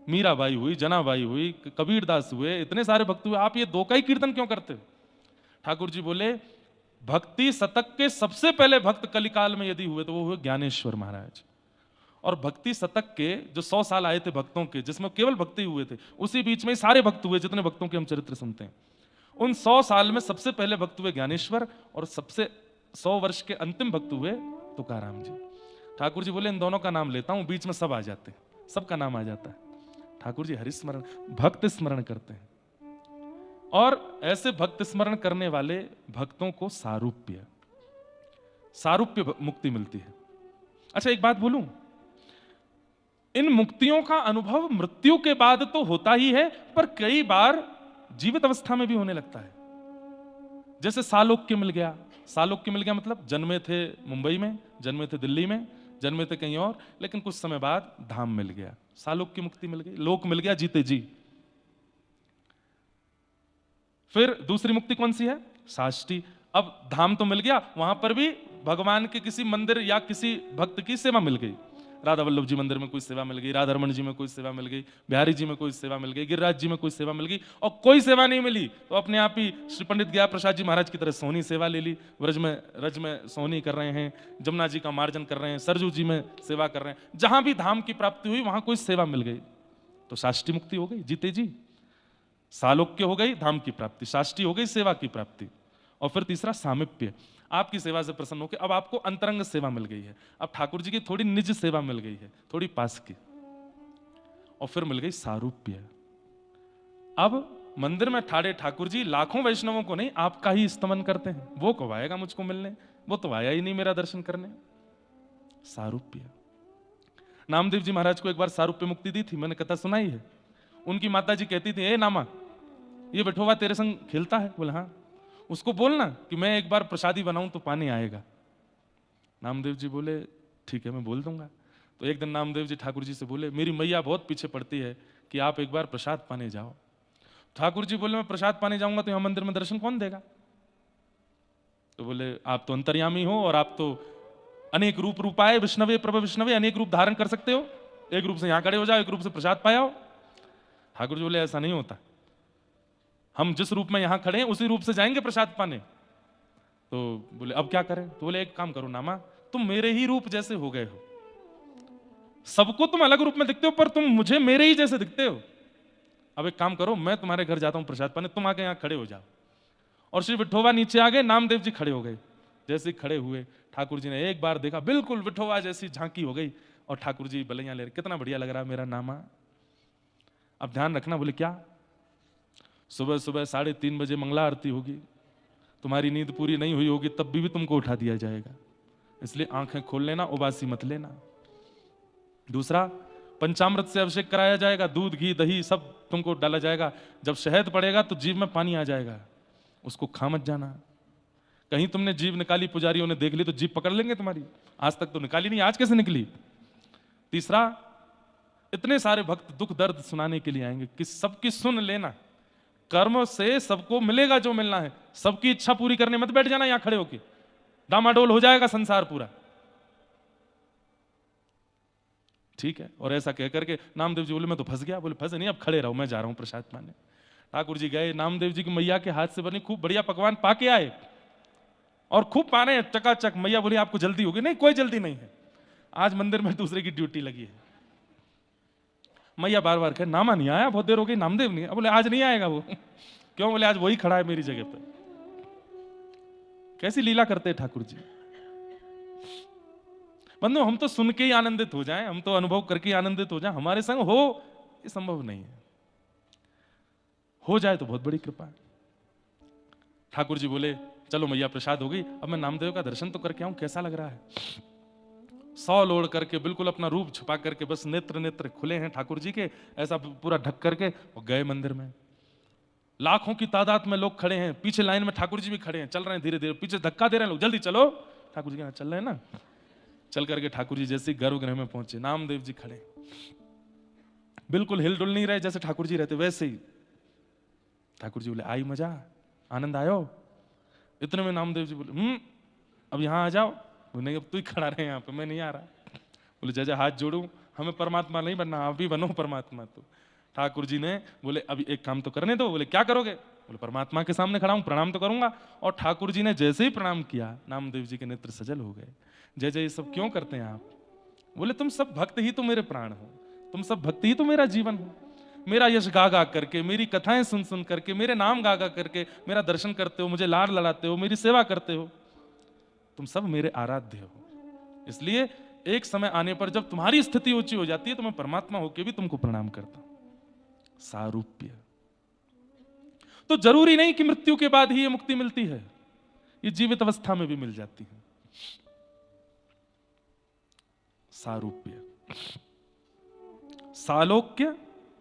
मीराबाई हुई, जनाबाई हुई, कबीरदास हुए, इतने सारे भक्त हुए, आप ये दो का ही कीर्तन क्यों करते हो? ठाकुर जी बोले, भक्ति शतक के सबसे पहले भक्त कलिकाल में यदि हुए तो वो हुए ज्ञानेश्वर महाराज। और भक्ति शतक के जो 100 साल आए थे भक्तों के, जिसमें केवल भक्ति हुए थे, उसी बीच में सारे भक्त हुए जितने भक्तों के हम चरित्र सुनते हैं। उन 100 साल में सबसे पहले भक्त हुए ज्ञानेश्वर और सबसे 100 वर्ष के अंतिम भक्त हुए तुकाराम जी। ठाकुर जी बोले, इन दोनों का नाम लेता हूं, बीच में सब आ जाते हैं, सबका नाम आ जाता है। ठाकुर जी हरिस्मरण, भक्त स्मरण करते हैं और ऐसे भक्त स्मरण करने वाले भक्तों को सारूप्य मुक्ति मिलती है। अच्छा एक बात बोलूं, इन मुक्तियों का अनुभव मृत्यु के बाद तो होता ही है, पर कई बार जीवित अवस्था में भी होने लगता है। जैसे सालोक्य मिल गया। सालोक्य मिल गया मतलब जन्मे थे मुंबई में, जन्मे थे दिल्ली में, जन्मे थे कहीं और, लेकिन कुछ समय बाद धाम मिल गया, सालोक्य मुक्ति मिल गई, लोक मिल गया जीते जी। फिर दूसरी मुक्ति कौन सी है? साष्टी। अब धाम तो मिल गया, वहां पर भी भगवान के किसी मंदिर या किसी भक्त की सेवा मिल गई। राधा वल्लभ जी मंदिर में कोई सेवा मिल गई, राधारमण जी में कोई सेवा मिल गई, बिहारी जी में कोई सेवा मिल गई, गिरिराज जी में कोई सेवा मिल गई, और कोई सेवा नहीं मिली तो अपने आप ही श्री पंडित गया प्रसाद जी महाराज की तरह सोहनी सेवा ले ली, रज में सोहनी कर रहे हैं, जमुना जी का मार्जन कर रहे हैं, सरजू जी में सेवा कर रहे हैं। जहां भी धाम की प्राप्ति हुई वहां कोई सेवा मिल गई तो साष्टी मुक्ति हो गई, जीते जी। सालोक्य हो गई धाम की प्राप्ति, साष्टी हो गई सेवा की प्राप्ति। और फिर तीसरा सामिप्य, आपकी सेवा से प्रसन्न होकर अब आपको अंतरंग सेवा मिल गई है, अब ठाकुर जी की थोड़ी निज सेवा मिल गई है, थोड़ी पास की। और फिर मिल गई सारूप्य। अब मंदिर में ठाड़े ठाकुर जी लाखों वैष्णवों को नहीं, आपका ही स्तमन करते हैं। वो कब आएगा मुझको मिलने? वो तो आया ही नहीं मेरा दर्शन करने। सारूप्य। नामदेव जी महाराज को एक बार सारूप्य मुक्ति दी थी, मैंने कथा सुनाई है। उनकी माता जी कहती थी, ए नामा, ये बैठोवा तेरे संग खेलता है? बोले हाँ। उसको बोलना कि मैं एक बार प्रसादी बनाऊं तो पानी आएगा। नामदेव जी बोले ठीक है मैं बोल दूंगा। तो एक दिन नामदेव जी ठाकुर जी से बोले, मेरी मैया बहुत पीछे पड़ती है कि आप एक बार प्रसाद पाने जाओ। ठाकुर जी बोले, मैं प्रसाद पाने जाऊंगा तो यहां मंदिर में दर्शन कौन देगा? तो बोले, आप तो अंतर्यामी हो और आप तो अनेक रूप रूपाए विष्णवे प्रभु विष्णवे, अनेक रूप धारण कर सकते हो, एक रूप से यहां खड़े हो जाओ, एक रूप से प्रसाद पाया हो। ठाकुर जी बोले, ऐसा नहीं होता, हम जिस रूप में यहां खड़े हैं उसी रूप से जाएंगे प्रसाद पाने। तो बोले अब क्या करें? तो बोले एक काम करो नामा, तुम मेरे ही रूप जैसे हो गए हो, सबको तुम अलग रूप में दिखते हो पर तुम मुझे मेरे ही जैसे दिखते हो। अब एक काम करो, मैं तुम्हारे घर जाता हूं प्रसाद पाने, तुम आके यहां खड़े हो जाओ और श्री विठोबा नीचे आ गए, नामदेव जी खड़े हो गए। जैसे खड़े हुए, ठाकुर जी ने एक बार देखा, बिल्कुल विठोबा जैसी झांकी हो गई, और ठाकुर जी बलैया ले रहे, कितना बढ़िया लग रहा है मेरा नामा। अब ध्यान रखना, बोले क्या? सुबह सुबह 3:30 बजे मंगला आरती होगी, तुम्हारी नींद पूरी नहीं हुई होगी, तब भी तुमको उठा दिया जाएगा, इसलिए आंखें खोल लेना, उबासी मत लेना। दूसरा, पंचामृत से अभिषेक कराया जाएगा, दूध घी दही सब तुमको डाला जाएगा। जब शहद पड़ेगा तो जीभ में पानी आ जाएगा, उसको खा मत जाना। कहीं तुमने जीभ निकाली, पुजारियों ने देख ली तो जीभ पकड़ लेंगे तुम्हारी। आज तक तो निकाली नहीं, आज कैसे निकली? तीसरा, इतने सारे भक्त दुख दर्द सुनाने के लिए आएंगे कि सबकी सुन लेना, कर्म से सबको मिलेगा जो मिलना है, सबकी इच्छा पूरी करने मत बैठ जाना यहां खड़े होके, डामाडोल हो जाएगा संसार पूरा। ठीक है। और ऐसा कह करके नामदेव जी बोले मैं तो फंस गया। बोले फंसे नहीं, अब खड़े रहो, मैं जा रहा हूं प्रसाद पाने। ठाकुर जी गए, नामदेव जी की मैया के हाथ से बनी खूब बढ़िया पकवान पाके आए, और खूब पा रहे हैं चकाचक। मैया बोली आपको जल्दी होगी? नहीं, कोई जल्दी नहीं है, आज मंदिर में दूसरे की ड्यूटी लगी है। मैया बार बार कहे नामा नहीं आया, बहुत देर हो गई, नामदेव नहीं है। बोले आज नहीं आएगा वो। क्यों? बोले आज वही खड़ा है मेरी जगह पे। कैसी लीला करते हैं ठाकुर जी। बंधु, हम तो सुन के ही आनंदित हो जाएं, हम तो अनुभव करके आनंदित हो जाएं, हमारे संग हो ये संभव नहीं है। हो जाए तो बहुत बड़ी कृपा है। ठाकुर जी बोले चलो मैया प्रसाद हो गई, अब मैं नामदेव का दर्शन तो करके आऊं, कैसा लग रहा है। 100 लोड़ करके, बिल्कुल अपना रूप छुपा करके, बस नेत्र नेत्र खुले हैं ठाकुर जी के, ऐसा पूरा ढक करके, और गए मंदिर में। लाखों की तादाद में लोग खड़े हैं, पीछे लाइन में ठाकुर जी भी खड़े हैं, चल रहे हैं धीरे धीरे, पीछे धक्का दे रहे हैं लोग, जल्दी चलो। ठाकुर जी चल रहे हैं ना, चल करके ठाकुर जी जैसे गर्भगृह में पहुंचे, नामदेव जी खड़े, बिल्कुल हिल डुल नहीं रहे, जैसे ठाकुर जी रहते वैसे ही। ठाकुर जी बोले आई मजा, आनंद आयो? इतने में नामदेव जी बोले अब यहां आ जाओ। नहीं, अब तू ही खड़ा रहे यहाँ पे, मैं नहीं आ रहा। बोले जैसे हाथ जोड़ू, हमें परमात्मा नहीं बनना, आप भी बनो परमात्मा। तो ठाकुर जी ने बोले अभी एक काम तो करने दो। बोले क्या करोगे? बोले परमात्मा के सामने खड़ा हूं, प्रणाम तो करूंगा। और ठाकुर जी ने जैसे ही प्रणाम किया, नामदेव जी के नेत्र सजल हो गए। जय जय, ये सब क्यों करते हैं आप? बोले तुम सब भक्त ही तो मेरे प्राण हो, तुम सब भक्ति ही तो मेरा जीवन हो। मेरा यश गा गा करके, मेरी कथाएं सुन सुन करके, मेरे नाम गा गा करके मेरा दर्शन करते हो, मुझे लाड लड़ाते हो, मेरी सेवा करते हो, तुम सब मेरे आराध्य हो। इसलिए एक समय आने पर जब तुम्हारी स्थिति ऊंची हो जाती है तो मैं परमात्मा होकर भी तुमको प्रणाम करता हूं। सारूप्य। तो जरूरी नहीं कि मृत्यु के बाद ही ये मुक्ति मिलती है, ये जीवित अवस्था में भी मिल जाती है। सारूप्य, सालोक्य,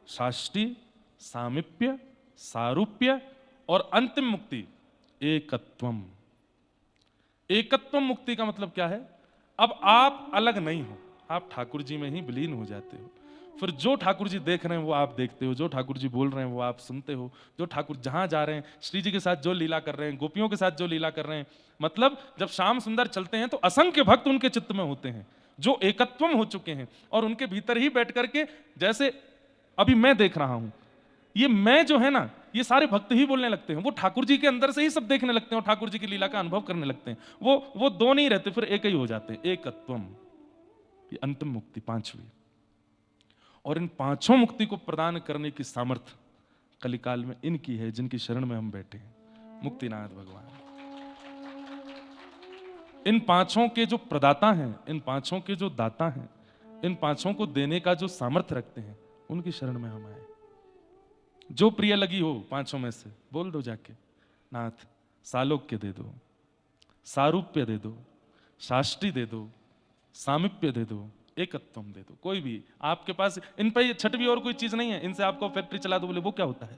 साष्टी, सामिप्य, सारूप्य और अंतिम मुक्ति एकत्वम। एकत्वम मुक्ति का मतलब क्या है? अब आप अलग नहीं हो, आप ठाकुर जी में ही विलीन हो जाते हो। फिर जो ठाकुर जी देख रहे हैं वो आप देखते हो, जो ठाकुर जी बोल रहे हैं वो आप सुनते हो, जो ठाकुर जहां जा रहे हैं, श्री जी के साथ जो लीला कर रहे हैं, गोपियों के साथ जो लीला कर रहे हैं, मतलब जब श्याम सुंदर चलते हैं तो असंख्य भक्त उनके चित्त में होते हैं जो एकत्वम हो चुके हैं, और उनके भीतर ही बैठ करके, जैसे अभी मैं देख रहा हूं, ये मैं जो है ना, ये सारे भक्त ही बोलने लगते हैं, वो ठाकुर जी के अंदर से ही सब देखने लगते हैं और ठाकुर जी की लीला का अनुभव करने लगते हैं। वो दो नहीं रहते, फिर एक ही हो जाते हैं, एकत्वम। ये अंतिम मुक्ति, पांचवी। और इन पांचों मुक्ति को प्रदान करने की सामर्थ्य कलिकाल में इनकी है, जिनकी शरण में हम बैठे हैं, मुक्तिनाथ भगवान। इन पांचों के जो प्रदाता हैं, इन पांचों के जो दाता हैं, इन पांचों को देने का जो सामर्थ्य रखते हैं, उनकी शरण में हम आए। जो प्रिय लगी हो पांचों में से बोल दो जाके, नाथ सालोक्य दे दो, सारूप्य दे दो, साष्टी दे दो, सामिप्य दे दो, एकत्वम दे दो। कोई भी आपके पास, इन पे छठवीं और कोई चीज नहीं है, इनसे आपको फैक्ट्री चला दो, बोले वो क्या होता है?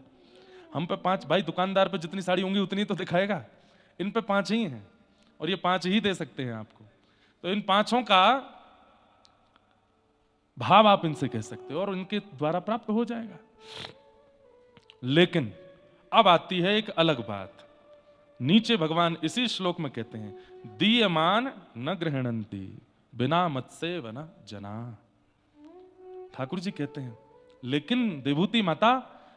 हम पे 5, भाई दुकानदार पे जितनी साड़ी होंगी उतनी तो दिखाएगा, इन पे 5 ही हैं और ये 5 ही दे सकते हैं आपको। तो इन पांचों का भाव आप इनसे कह सकते हो और इनके द्वारा प्राप्त हो जाएगा। लेकिन अब आती है एक अलग बात। नीचे भगवान इसी श्लोक में कहते हैं, दीयमान न गृहणंती बिना मत्स्य वन जना। ठाकुर जी कहते हैं लेकिन देवूति माता,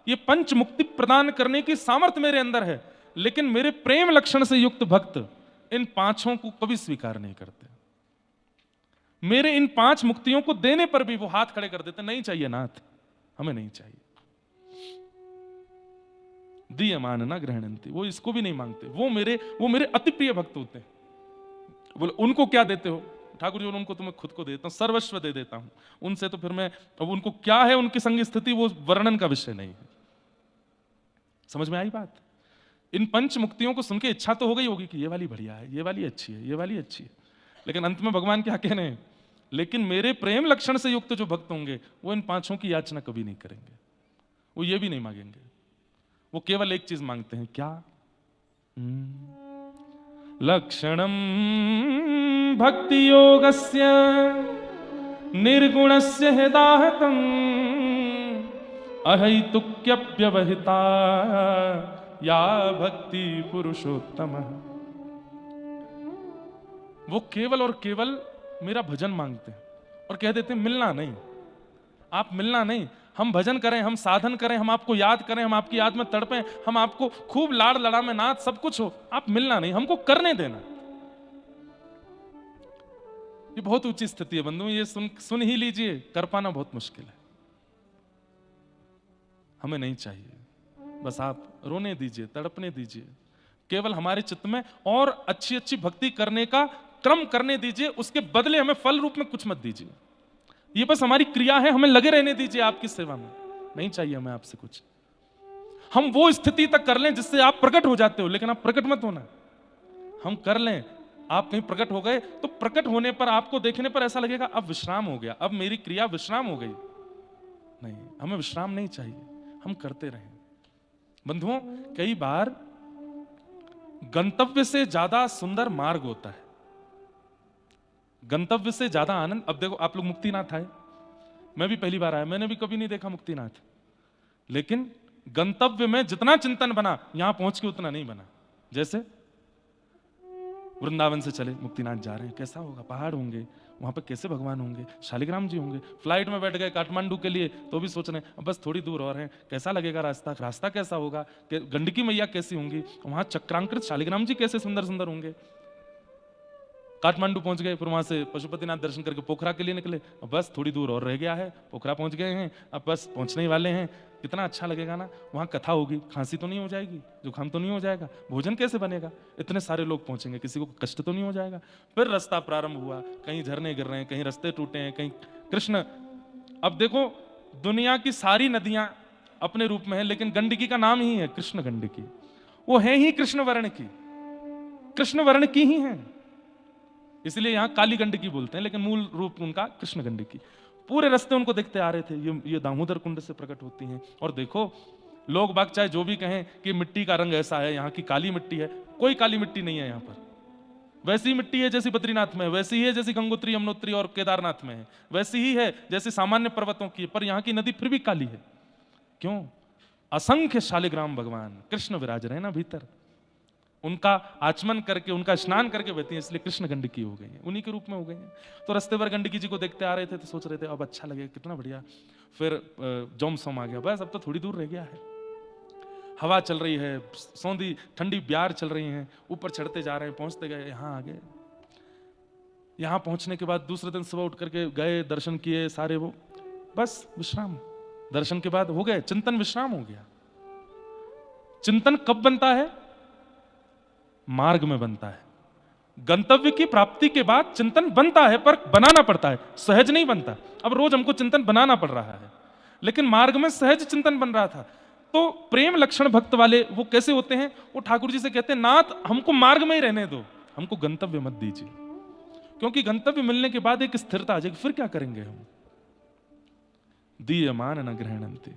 ये पंच मुक्ति प्रदान करने की सामर्थ्य मेरे अंदर है, लेकिन मेरे प्रेम लक्षण से युक्त भक्त इन पांचों को कभी स्वीकार नहीं करते। मेरे इन 5 मुक्तियों को देने पर भी वो हाथ खड़े कर देते, नहीं चाहिए नाथ, हमें नहीं चाहिए। दीयमान न गृह्णन्ति, वो इसको भी नहीं मांगते। वो मेरे अति प्रिय भक्त होते हैं। बोले उनको क्या देते हो? ठाकुर जी, उनको तो मैं खुद को देता हूं, सर्वस्व दे देता हूं। उनसे तो फिर मैं, अब उनको क्या है उनकी संग स्थिति, वो वर्णन का विषय नहीं है। समझ में आई बात? इन पंच मुक्तियों को सुन के इच्छा तो हो गई होगी कि ये वाली बढ़िया है, ये वाली अच्छी है, ये वाली अच्छी है, लेकिन अंत में भगवान क्या कह रहे हैं? लेकिन मेरे प्रेम लक्षण से युक्त जो भक्त होंगे वो इन पांचों की याचना कभी नहीं करेंगे, वो ये भी नहीं मांगेंगे। वो केवल एक चीज मांगते हैं, क्या? लक्षणम भक्ति योगस्य निर्गुणस्य हिदाहतम अहैतुक्यव्यवहिता या भक्ति पुरुषोत्तम। वो केवल और केवल मेरा भजन मांगते हैं और कह देते हैं मिलना नहीं, आप मिलना नहीं, हम भजन करें, हम साधन करें, हम आपको याद करें, हम आपकी याद में तड़पें, हम आपको खूब लाड़ लड़ा में नाच सब कुछ हो, आप मिलना नहीं, हमको करने देना। ये बहुत ऊंची स्थिति है बंधु, ये सुन ही लीजिए, कर पाना बहुत मुश्किल है। हमें नहीं चाहिए, बस आप रोने दीजिए, तड़पने दीजिए, केवल हमारे चित्त में और अच्छी अच्छी भक्ति करने का क्रम करने दीजिए, उसके बदले हमें फल रूप में कुछ मत दीजिए। ये बस हमारी क्रिया है, हमें लगे रहने दीजिए आपकी सेवा में, नहीं चाहिए हमें आपसे कुछ। हम वो स्थिति तक कर लें जिससे आप प्रकट हो जाते हो, लेकिन आप प्रकट मत होना। हम कर लें, आप कहीं प्रकट हो गए तो प्रकट होने पर, आपको देखने पर ऐसा लगेगा अब विश्राम हो गया, अब मेरी क्रिया विश्राम हो गई। नहीं, हमें विश्राम नहीं चाहिए, हम करते रहें। बंधुओं, कई बार गंतव्य से ज्यादा सुंदर मार्ग होता है, गंतव्य से ज्यादा आनंद। अब देखो, आप लोग मुक्तिनाथ आए, मैं भी पहली बार आया, मैंने भी कभी नहीं देखा मुक्तिनाथ, लेकिन गंतव्य में जितना चिंतन बना, यहां पहुंच के उतना नहीं बना। जैसे वृंदावन से चले मुक्तिनाथ जा रहे हैं, कैसा होगा, पहाड़ होंगे, वहां पर कैसे भगवान होंगे, शालिग्राम जी होंगे। फ्लाइट में बैठ गए काठमांडू के लिए, तो भी सोच रहे हैं अब बस थोड़ी दूर और है, कैसा लगेगा रास्ता, रास्ता कैसा होगा, गंडकी मैया कैसी होंगी, वहां चक्रांकृत शालिग्राम जी कैसे सुंदर सुंदर होंगे। काठमांडू पहुंच गए, फिर वहां से पशुपतिनाथ दर्शन करके पोखरा के लिए निकले, अब बस थोड़ी दूर और रह गया है, पोखरा पहुंच गए हैं, अब बस पहुंचने ही वाले हैं। कितना अच्छा लगेगा ना, वहां कथा होगी, खांसी तो नहीं हो जाएगी, जुकाम तो नहीं हो जाएगा, भोजन कैसे बनेगा, इतने सारे लोग पहुंचेंगे, किसी को कष्ट तो नहीं हो जाएगा। फिर रास्ता प्रारंभ हुआ, कहीं झरने गिर रहे हैं, कहीं रास्ते टूटे हैं, कहीं कृष्ण। अब देखो, दुनिया की सारी नदियां अपने रूप में है, लेकिन गंडकी का नाम ही है कृष्ण गंडकी, वो है ही कृष्ण वर्ण की, कृष्ण वर्ण की ही है, इसलिए यहां काली गंडकी बोलते हैं, लेकिन मूल रूप उनका कृष्ण गंडकी। पूरे रास्ते उनको देखते आ रहे थे, ये दामोदर कुंड से प्रकट होती हैं। और देखो, लोग बाग चाहे जो भी कहें कि मिट्टी का रंग ऐसा है, यहाँ की काली मिट्टी है, कोई काली मिट्टी नहीं है यहाँ पर। वैसी मिट्टी है जैसी बद्रीनाथ में, वैसी ही है जैसी गंगोत्री, यमुनोत्री और केदारनाथ में है, वैसी ही है जैसे सामान्य पर्वतों की, पर यहाँ की नदी फिर भी काली है। क्यों? असंख्य शालिग्राम भगवान कृष्ण विराज रहे ना भीतर, उनका आचमन करके, उनका स्नान करके बहती है, इसलिए कृष्ण गंडकी हो गई है, उन्हीं के रूप में हो गई है। तो रास्ते पर गंडकी जी को देखते आ रहे थे, तो सोच रहे थे अब अच्छा लगेगा, कितना बढ़िया। फिर जोमसोम आ गया, बस अब तो थोड़ी दूर रह गया है, हवा चल रही है, सौंधी ठंडी ब्यार चल रही है, ऊपर चढ़ते जा रहे हैं, पहुंचते गए, यहाँ आ गए। यहाँ पहुंचने के बाद दूसरे दिन सुबह उठ करके गए, दर्शन किए सारे, वो बस विश्राम, दर्शन के बाद हो गए, चिंतन विश्राम हो गया। चिंतन कब बनता है? मार्ग में बनता है। गंतव्य की प्राप्ति के बाद चिंतन बनता है, पर बनाना पड़ता है, सहज नहीं बनता। अब रोज हमको चिंतन बनाना पड़ रहा है, लेकिन मार्ग में सहज चिंतन बन रहा था। तो प्रेम लक्षण भक्त वाले वो कैसे होते हैं? वो ठाकुर जी से कहते हैं, नाथ हमको मार्ग में ही रहने दो, हमको गंतव्य मत दीजिए, क्योंकि गंतव्य मिलने के बाद एक स्थिरता आ जाएगी, फिर क्या करेंगे हम। दीयमान न गृह्णन्ति।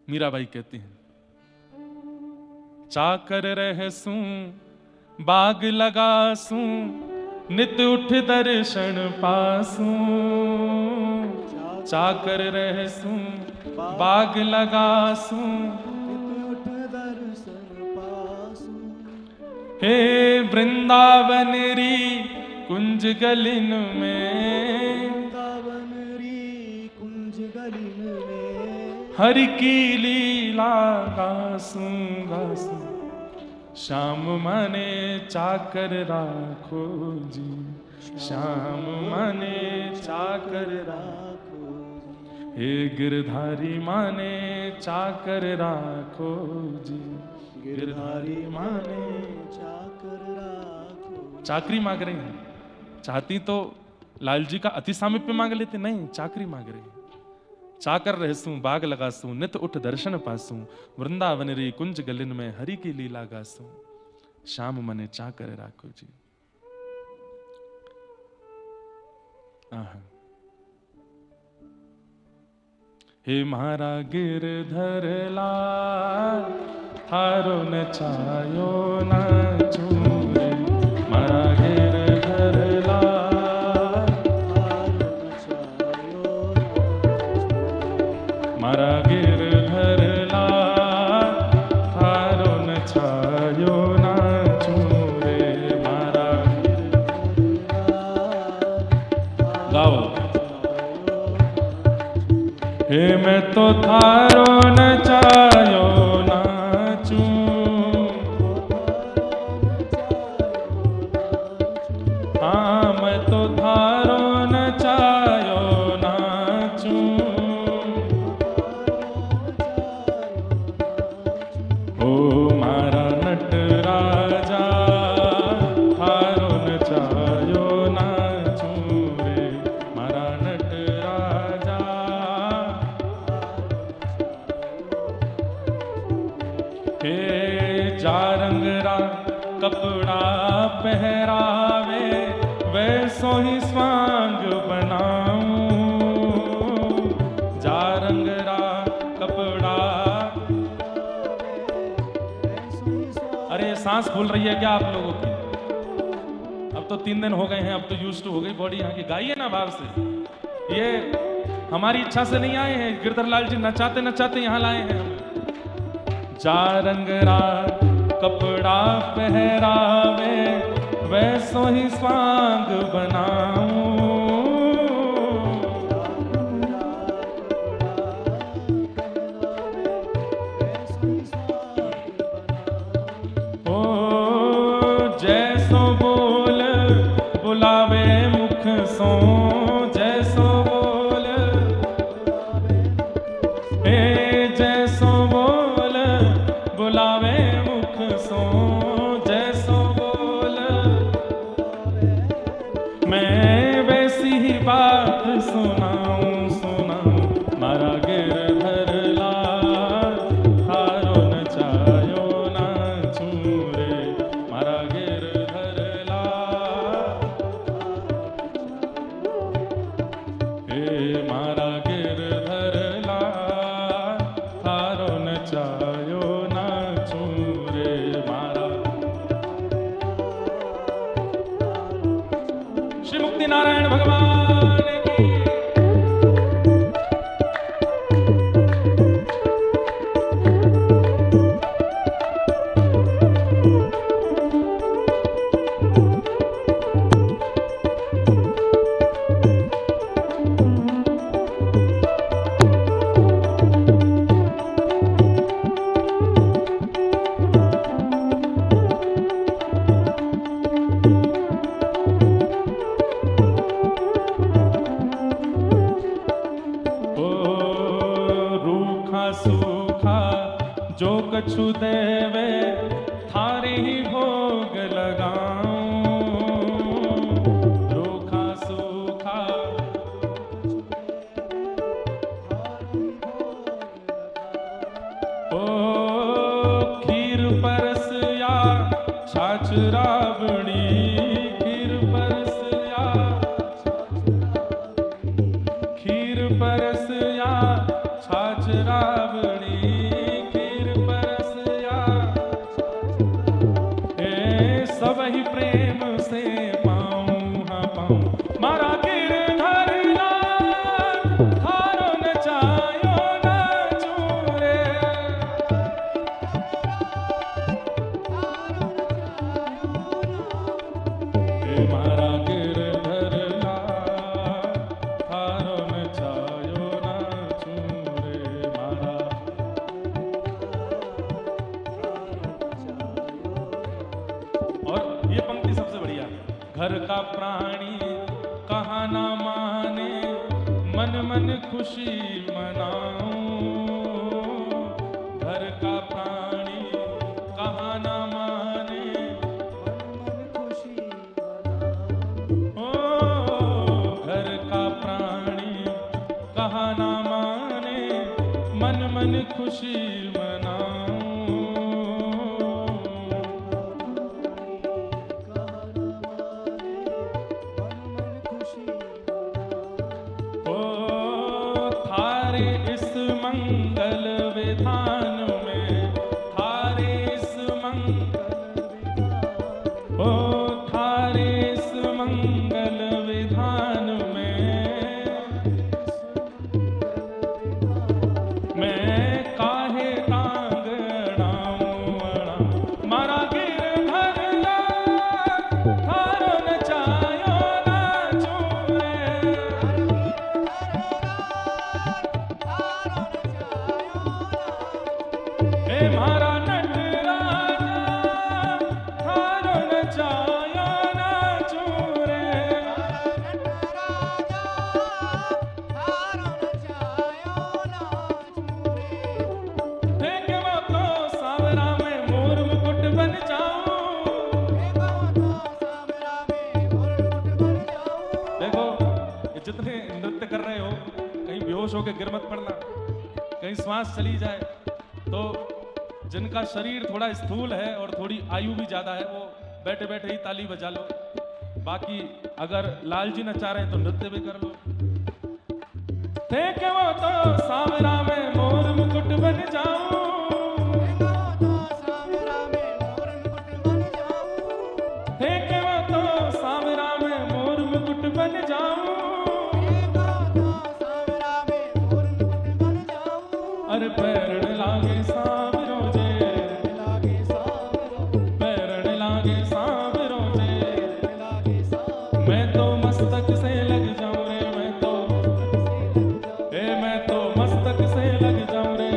मीराबाई कहती हैं, चाकर रहसू बाग लगासू नित उठ दर्शन पासू। चाकर रहसू बाग लगासू नित उठ दर्शन पासू। हे वृंदावन री कुंज गलिन में, वृंदावन री कुंज गलिन में, हरि की लीला गासू गासू। श्याम मने चाकर राखो जी, श्याम मने चाकर राखो जी। हे गिरधारी माने चाकर राखो जी,
गिरधारी माने चाकर राखो।
चाकरी मांग रहे हैं। चाहती तो लाल जी का अति सामीप्य मांग लेते, नहीं, चाकरी मांग रहे हैं। चाकर रहसूं बाग लगासूं, नित उठ दर्शन पासूं, वृंदावन री कुंज गलिन में हरि की लीला गासूं, श्याम मने चाकर राखो जी। आहा। हे मारा गिरधर लाल थारो न छायो न चूरे, मारा गिरधर लाल मारा गिरधर लाल थारो न छायो न चूरे, मारा गाओ। हे मैं तो थारो न चायो नाचूं, हाँ मैं तो थारो न चायो नाचूं, ओ मारा नट राजा थारो न चायो नाचूं रे, मारा नट राजा। हे जारंगरा कपड़ा पहरावे, वैसो ही स्वांग बनाऊं, जारंगरा कपड़ा। अरे सांस फूल रही है क्या आप लोगों की? अब तो 3 दिन हो गए हैं, अब तो यूज्ड टू हो गई बॉडी यहाँ की। गाइए ना भाव से। ये हमारी इच्छा से नहीं आए हैं, गिरधर लाल जी नचाते नचाते यहाँ लाए हैं हमें। जारंगरा कपड़ा पहरावे, वैसो ही स्वांग बनाऊं, ओ जैसो बोल बुलावे मुख सो, जैसो बोल हे जैसो बोल बुलावे मुख सो, जैसो बोल मैं वैसी ही बात सुनाऊं सुनाऊं, मारा गिरधर लाल थारो न चायो नाचूं रे, मारा गिरधर लाल। हे मारा गिरधर लाल थारो न चायो नाचूं रे, मारा। श्री मुक्ति नारायण भगवान की। सूखा जो कछु देवे, थारे ही भोग लगाऊं, रूखा सूखा ओ खीर परस या छाछ राबड़ी, खीर परस या खीर परस या छाछ राबड़ी, खीर परस या सब ही प्रेम से पाऊं, हाँ पाऊं, मारा गिरधर लाल थारो न चायो नाचूं रे, मारा गिरधर लाल थारो न चायो नाचूं रे, मारा। और ये पंक्ति सबसे बढ़िया, घर का प्राणी कहा ना माने, मन मन खुशी मनाऊं, घर का प्राणी कहा ना माने,
मन खुशी मनाऊं,
ओ घर का प्राणी कहा ना माने, मन मन खुशी मनाऊं,
कहा न माने, मन खुशी मनाऊं।
ओ थारे इस मंगल विधान में, थारे इस मंगल, ओ थारे इस मंगल विधान में, मैं काहे टांग अड़ाऊं अड़ाऊं, मारा गिरधर लाल, थारो नचायो नाचूं रे, हे मारा नटराजा, थारो नचायो नाचूं रे, फेंके वो तो सावरा में मोर मुकुट बन जाऊं। देखो ये जितने नृत्य कर रहे हो, कहीं बेहोश होकर गिर मत पड़ना, कहीं श्वास चली जाए तो जिनका शरीर थोड़ा स्थूल है और थोड़ी आयु भी ज्यादा है वो बैठे बैठे ही ताली बजा लो, बाकी अगर लाल जी नचा रहे हैं तो नृत्य भी कर लो। थे के वो तो सावरा में मोर मुकुट बन जाऊं, थे के वो तो सावरा में मोर मुकुट बन जाऊं, अरे पैरण लागे सावरो जे, पैरण लागे सावरो जे, मैं तो मस्तक से लग जाऊं रे, मैं तो मस्तक से लग जाऊं रे,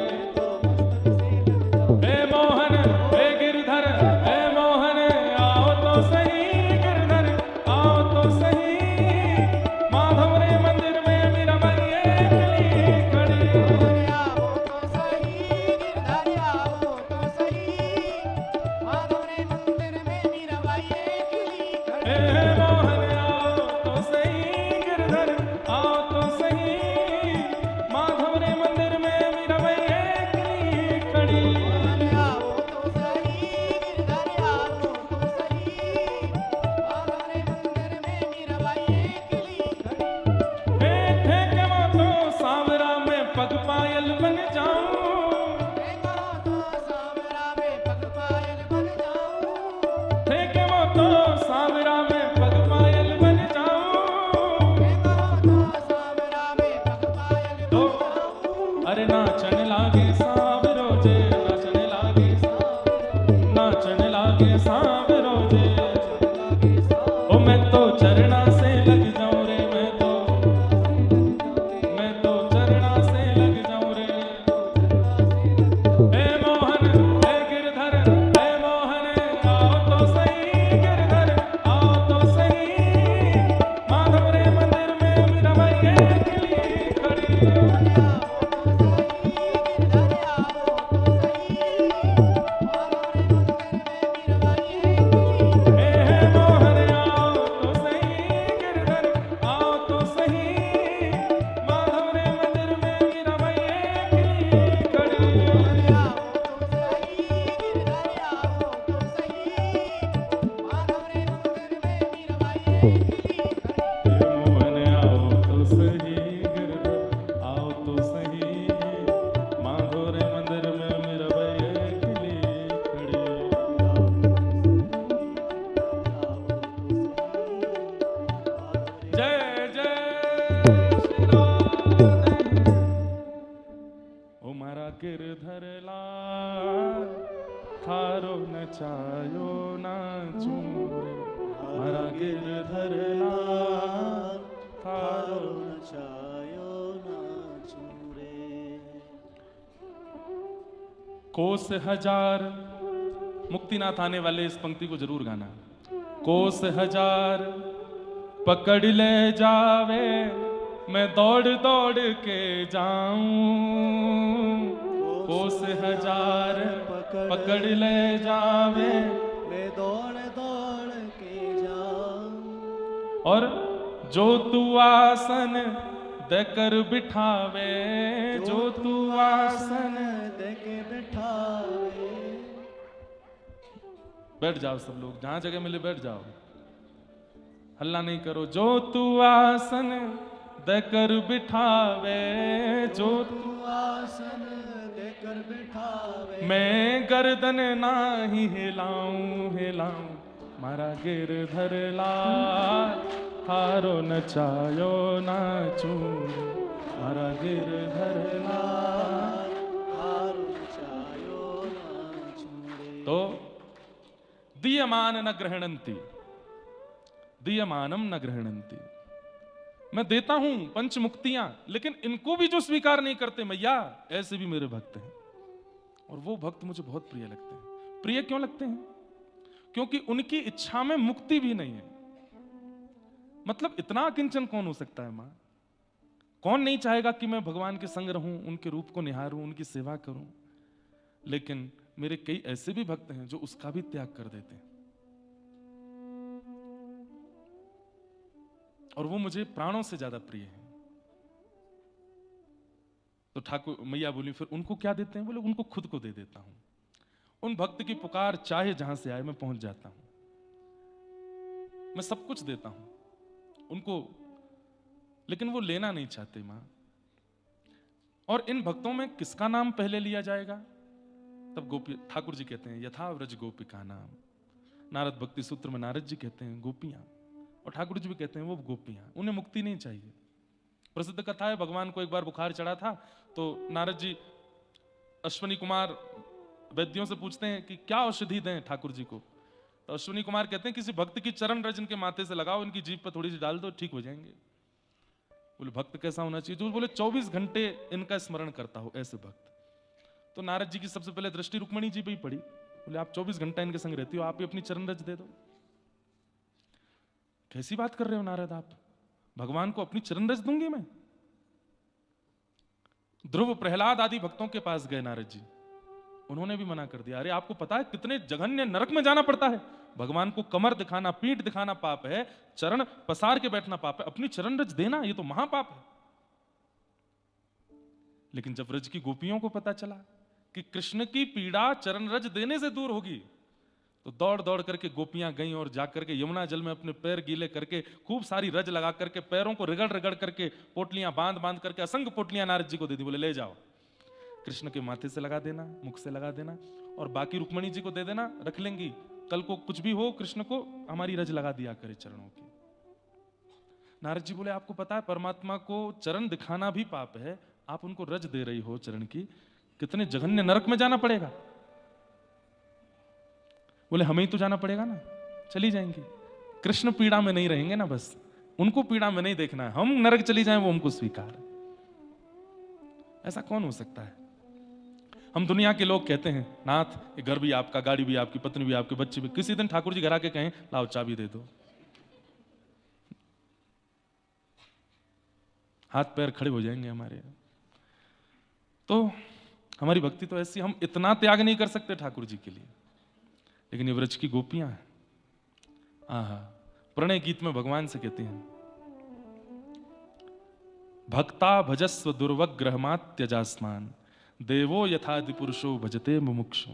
हे मोहन हे गिरधर, हे मोहन आओ तो सही गिरधर, आओ तो सही, माधव रे मंदिर में मेरा मैया अकेली खड़ी, हे मोहन आओ तो सही गिरधर, आओ तो सही, माधव रे मंदिर में मेरा मैया अकेली खड़ी, हे थे के वो तो सावरा में पग पायल बन जाऊं, थे के वो तो सावरा में पग पायल बन जाऊं, तो अरे नाचन लागे सावरो जे, नाचन लागे, नाचन लागे सावरो जे, ओ मैं तो चरना से लग जाऊं रे, मैं तो चरना से लग जाऊं रे, हे मोहन हे गिरधर, हे मोहन आओ तो सही गिरधर, आओ तो सही, माधव रे मंदिर में मेरा मैया अकेली खड़ी, हे मोहन आओ तो सही गिरधर, आओ तो सही, माधव रे मंदिर में मेरा मैया अकेली खड़ी, मोहन आओ तो सही गिरधर, आओ तो सही, माधव रे मंदिर में मेरा मैया अकेली खड़ी। जय जय श्री राधे, ओ मारा गिरधर लाल, थारो नचायो नाचूं रे, मारा गिरधर लाल, थारो
नचायो नाचूं रे।
कोस हजार, मुक्तिनाथ आने वाले इस पंक्ति को जरूर गाना। कोस हजार पकड़ ले जावे मैं दौड़ दौड़ के जाऊं, कोस हजार पकड़ ले जावे,
मैं दौड़ दौड़ के जाऊं,
और जो तू आसन देकर बिठावे, जो तू आसन
दे के बिठावे।
बैठ जाओ सब लोग, जहां जगह मिले बैठ जाओ, हल्ला नहीं करो। जो तू आसन देकर बिठावे, जो
तू आसन देकर बिठावे,
मैं गर्दन ना ही हिलाऊं हिलाऊं, मारा गिरधर लाल हारो नचायो नाचूं, मारा गिरधर लाल।
हारो नचायो नाचूं रे।
तो दीयमान न गृहणंती, दीयमानम न गृहणंती, मैं देता हूं पंच मुक्तियां, लेकिन इनको भी जो स्वीकार नहीं करते मैया, ऐसे भी मेरे भक्त हैं। और वो भक्त मुझे बहुत प्रिय लगते हैं। प्रिय क्यों लगते हैं? क्योंकि उनकी इच्छा में मुक्ति भी नहीं है। मतलब इतना अकिंचन कौन हो सकता है मां? कौन नहीं चाहेगा कि मैं भगवान के संग रहूं, उनके रूप को निहारूं, उनकी सेवा करूं? लेकिन मेरे कई ऐसे भी भक्त हैं जो उसका भी त्याग कर देते हैं, और वो मुझे प्राणों से ज्यादा प्रिय है। तो ठाकुर मैया बोली फिर उनको क्या देते हैं? बोले उनको खुद को दे देता हूं। उन भक्त की पुकार चाहे जहां से आए मैं पहुंच जाता हूं, मैं सब कुछ देता हूं उनको, लेकिन वो लेना नहीं चाहते मां। और इन भक्तों में किसका नाम पहले लिया जाएगा? तब गोपी ठाकुर जी कहते हैं यथा व्रज गोपिका नाम। नारद भक्ति सूत्र में नारद जी कहते हैं गोपियां, और ठाकुर जी भी कहते हैं वो गोपियां। उन्हें मुक्ति नहीं चाहिए। प्रसिद्ध कथा है, भगवान को एक बार बुखार चढ़ा था, तो नारद जी अश्वनी कुमार वैद्यों से पूछते हैं कि क्या औषधि दें ठाकुर जी को। तो अश्वनी कुमार कहते हैं किसी भक्त की चरण रज इनके माथे से लगाओ, इनकी जीभ पर थोड़ी सी डाल दो, ठीक हो जाएंगे। बोले भक्त कैसा होना चाहिए? जो बोले 24 घंटे इनका स्मरण करता हो, ऐसे भक्त। तो नारद जी की सबसे पहले दृष्टि रुक्मणी जी पे ही पड़ी। बोले आप 24 घंटा इनके संग रहती हो, आप ही अपनी चरण रज दे दो। कैसी बात कर रहे हो नारद आप? भगवान को अपनी चरण रज दूंगी मैं? ध्रुव प्रहलाद आदि भक्तों के पास गए नारद जी, उन्होंने भी मना कर दिया। अरे आपको पता है कितने जघन्य नरक में जाना पड़ता है? भगवान को कमर दिखाना, पीठ दिखाना पाप है, चरण पसार के बैठना पाप है, अपनी चरण रज देना ये तो महापाप है। लेकिन जब रज की गोपियों को पता चला कि कृष्ण की पीड़ा चरण रज देने से दूर होगी, तो दौड़ दौड़ करके गोपियां गईं और जाकर के यमुना जल में अपने पैर गीले करके खूब सारी रज लगा करके पैरों को रगड़ रगड़ करके पोटलियां बांध बांध करके असंख्य पोटलियां नारद जी को दे दी। बोले ले जाओ, कृष्ण के माथे से लगा देना, मुख से लगा देना, और बाकी रुक्मणी जी को दे देना, रख लेंगी। कल को कुछ भी हो कृष्ण को हमारी रज लगा दिया करे चरणों की। नारद जी बोले आपको पता है परमात्मा को चरण दिखाना भी पाप है, आप उनको रज दे रही हो चरण की, कितने जघन्य नरक में जाना पड़ेगा। बोले हमें ही तो जाना पड़ेगा ना, चली जाएंगी। कृष्ण पीड़ा में नहीं रहेंगे ना, बस उनको पीड़ा में नहीं देखना है, हम नरक चली जाएं वो हमको स्वीकार है। ऐसा कौन हो सकता है? हम दुनिया के लोग कहते हैं नाथ ये घर भी आपका, गाड़ी भी आपकी, पत्नी भी आपके, बच्चे भी। किसी दिन ठाकुर जी घर आके कहें लाओ चाबी दे दो, हाथ पैर खड़े हो जाएंगे हमारे। तो हमारी भक्ति तो ऐसी, हम इतना त्याग नहीं कर सकते ठाकुर जी के लिए। लेकिन ये व्रज की गोपियां हैं, आहा, प्रणय गीत में भगवान से कहती हैं भक्ता भजस्व दुर्वग्रहमात्यजास्मान देवो यथादि पुरुषो भजते मुमुक्षु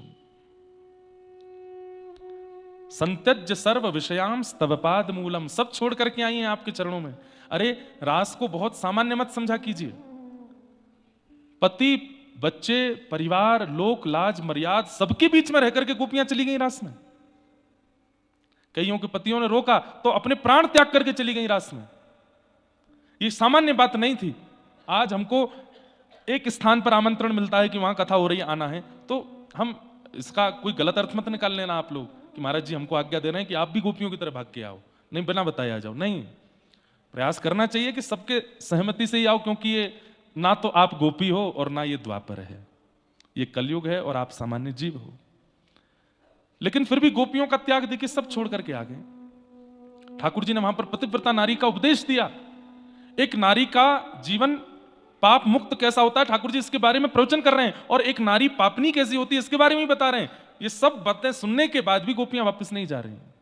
संत्यज्य सर्व विषयांस तव पाद मूलम। सब छोड़ करके आई हैं आपके चरणों में। अरे रास को बहुत सामान्य मत समझा कीजिए। पति बच्चे परिवार लोक लाज मर्याद सबके बीच में रह करके गोपियां चली गई रास में। कईयों के पतियों ने रोका तो अपने प्राण त्याग करके चली गई रास में। ये सामान्य बात नहीं थी। आज हमको एक स्थान पर आमंत्रण मिलता है कि वहां कथा हो रही है, आना है, तो हम इसका कोई गलत अर्थ मत निकाल लेना आप लोग कि महाराज जी हमको आज्ञा दे रहे हैं कि आप भी गोपियों की तरह भाग के आओ। नहीं, बिना बताए आ जाओ। नहीं, प्रयास करना चाहिए कि सबके सहमति से ही आओ, क्योंकि ये ना तो आप गोपी हो और ना ये द्वापर है, ये कलयुग है और आप सामान्य जीव हो। लेकिन फिर भी गोपियों का त्याग देखिए, सब छोड़ करके आ गए। ठाकुर जी ने वहां पर पतिव्रता नारी का उपदेश दिया। एक नारी का जीवन पाप मुक्त कैसा होता है, ठाकुर जी इसके बारे में प्रवचन कर रहे हैं, और एक नारी पापनी कैसी होती है इसके बारे में ही बता रहे हैं। ये सब बातें सुनने के बाद भी गोपियां वापस नहीं जा रही हैं,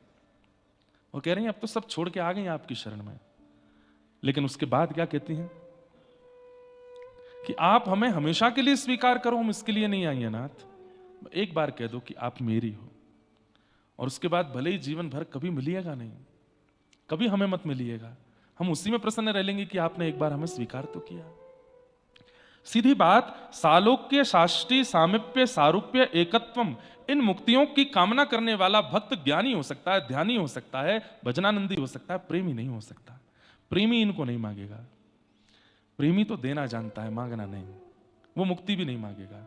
वो कह रही हैं अब तो सब छोड़ के आ गई आपकी शरण में। लेकिन उसके बाद क्या कहती हैं कि आप हमें हमेशा के लिए स्वीकार करो, हम इसके लिए नहीं आई हैं नाथ, एक बार कह दो कि आप मेरी हो, और उसके बाद भले ही जीवन भर कभी मिलिएगा नहीं, कभी हमें मत मिलिएगा, हम उसी में प्रसन्न रह लेंगे कि आपने एक बार हमें स्वीकार तो किया। सीधी बात, सालोक्य, साष्टी, सामिप्य, सारूप्य, एकत्वम, इन मुक्तियों की कामना करने वाला भक्त ज्ञानी हो सकता है, ध्यानी हो सकता है, भजनानंदी हो सकता है, प्रेमी नहीं हो सकता। प्रेमी इनको नहीं मांगेगा। प्रेमी तो देना जानता है, मांगना नहीं। वो मुक्ति भी नहीं मांगेगा।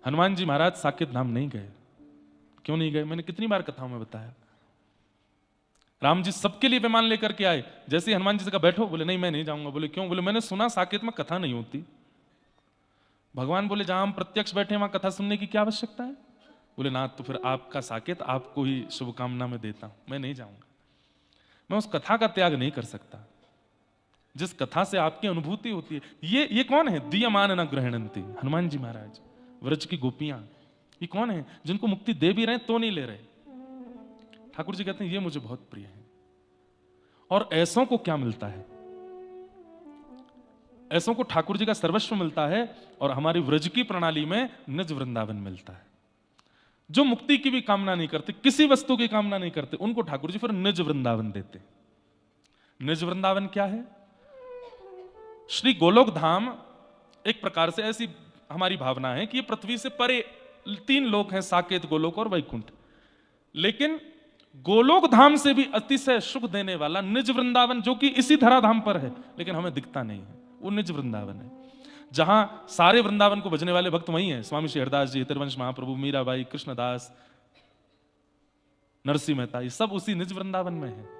हनुमान जी महाराज साकेत धाम नहीं गए। क्यों नहीं गए? मैंने कितनी बार कथाओं में बताया। राम जी सबके लिए विमान लेकर के आए, जैसे ही हनुमान जी से कहा बैठो, बोले नहीं मैं नहीं जाऊंगा। बोले क्यों? बोले मैंने सुना साकेत में कथा नहीं होती। भगवान बोले जहां हम प्रत्यक्ष बैठे वहां कथा सुनने की क्या आवश्यकता है? बोले ना, तो फिर आपका साकेत आपको ही शुभकामना में देता हूं, मैं नहीं जाऊंगा। मैं उस कथा का त्याग नहीं कर सकता जिस कथा से आपकी अनुभूति होती है। ये कौन है? दीयमान न ग्रहणंती, हनुमान जी महाराज, व्रज की गोपियां, ये कौन है जिनको मुक्ति दे भी रहे तो नहीं ले रहे? ठाकुर जी कहते हैं ये मुझे बहुत प्रिय है। और ऐसों को क्या मिलता है? ऐसों को ठाकुर जी का सर्वस्व मिलता है, और हमारी व्रज की प्रणाली में निज वृंदावन मिलता है। जो मुक्ति की भी कामना नहीं करते, किसी वस्तु की कामना नहीं करते, उनको ठाकुर जी फिर निज वृंदावन देते। निज वृंदावन क्या है? श्री गोलोक धाम एक प्रकार से ऐसी हमारी भावना है कि ये पृथ्वी से परे 3 लोक हैं, साकेत, गोलोक और वैकुंठ। लेकिन गोलोक धाम से भी अतिशय सुख देने वाला निज वृंदावन, जो कि इसी धराधाम पर है लेकिन हमें दिखता नहीं है, वो निज वृंदावन है। जहां सारे वृंदावन को भजने वाले भक्त वही हैं। स्वामी श्री हरदास जी, तिरुवंश महाप्रभु, मीराबाई, कृष्णदास, नरसिंह मेहता, ये सब उसी निज वृंदावन में है।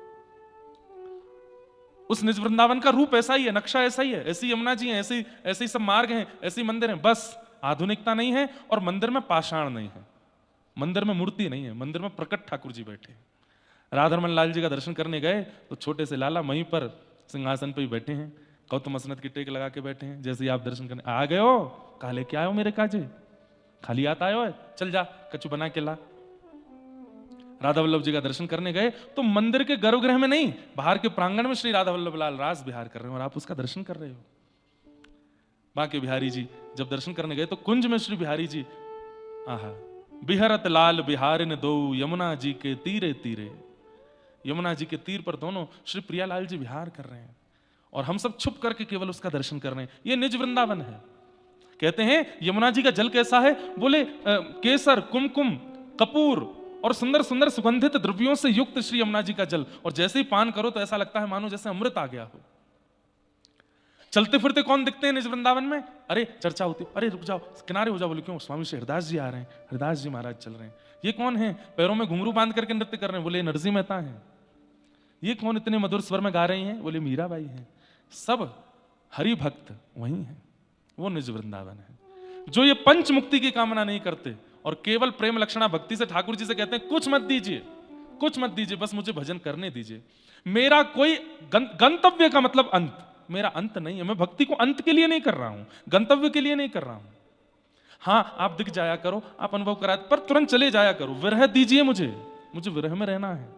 उस निज वृंदावन का रूप ऐसा ही है, नक्शा ऐसा ही है, ऐसी यमुना जी हैं, ऐसे ही सब मार्ग हैं, ऐसे ही मंदिर हैं। बस आधुनिकता नहीं है, और मंदिर में पाषाण नहीं है, मंदिर में मूर्ति नहीं है, मंदिर में प्रकट ठाकुर जी बैठे। राधारमन लाल जी का दर्शन करने गए तो छोटे से लाला वहीं पर सिंहासन पे ही बैठे हैं, गौतम मसनद की टेक लगा के बैठे हैं। जैसे ही आप दर्शन करने आ गए हो, कहा लेके आयो मेरे काजे, खाली आता आयो है, चल जा कचू बना के ला। राधा वल्लभ जी का दर्शन करने गए तो मंदिर के गर्भगृह में नहीं, बाहर के प्रांगण में श्री राधा वल्लभ लाल रास विहार कर रहे हैं, और आप उसका दर्शन कर रहे हो। बांके बिहारी जी जब दर्शन करने गए तो कुंज में श्री बिहारी जी, आहा, बिहरत लाल बिहारिन दो यमुना जी के तीरे तीरे, यमुना जी के तीर पर दोनों श्री प्रियालाल जी विहार कर रहे हैं, और हम सब छुप करके केवल उसका दर्शन कर रहे हैं। ये निज वृंदावन है। कहते हैं यमुना जी का जल कैसा है? बोले केसर, कुमकुम, कपूर और सुंदर सुंदर सुगंधित द्रव्यों से युक्त श्री यमुना जी का जल, और जैसे ही पान करो तो ऐसा लगता है मानो जैसे अमृत आ गया हो। चलते फिरते कौन दिखते हैं निज वृंदावन में? अरे चर्चा होती, अरे रुक जाओ, किनारे हो जाओ। बोले क्यों? स्वामी श्री हरदास जी आ रहे हैं, हरदास जी महाराज चल रहे हैं। ये कौन है पैरों में घुंघरू बांध करके नृत्य कर रहे हैं? बोले नरसिंह मेहता हैं। ये कौन इतने मधुर स्वर में गा रही हैं? बोले मीराबाई हैं। सब हरि भक्त वही हैं, वो निज वृंदावन है। जो ये पंच मुक्ति की कामना नहीं करते और केवल प्रेम लक्षणा भक्ति से ठाकुर जी से कहते हैं कुछ मत दीजिए, कुछ मत दीजिए, बस मुझे भजन करने दीजिए। मेरा कोई गंतव्य का मतलब अंत, मेरा अंत नहीं है। मैं भक्ति को अंत के लिए नहीं कर रहा हूं, गंतव्य के लिए नहीं कर रहा हूं। हाँ, आप दिख जाया करो, आप अनुभव करा, पर तुरंत चले जाया करो। विरह दीजिए मुझे विरह में रहना है।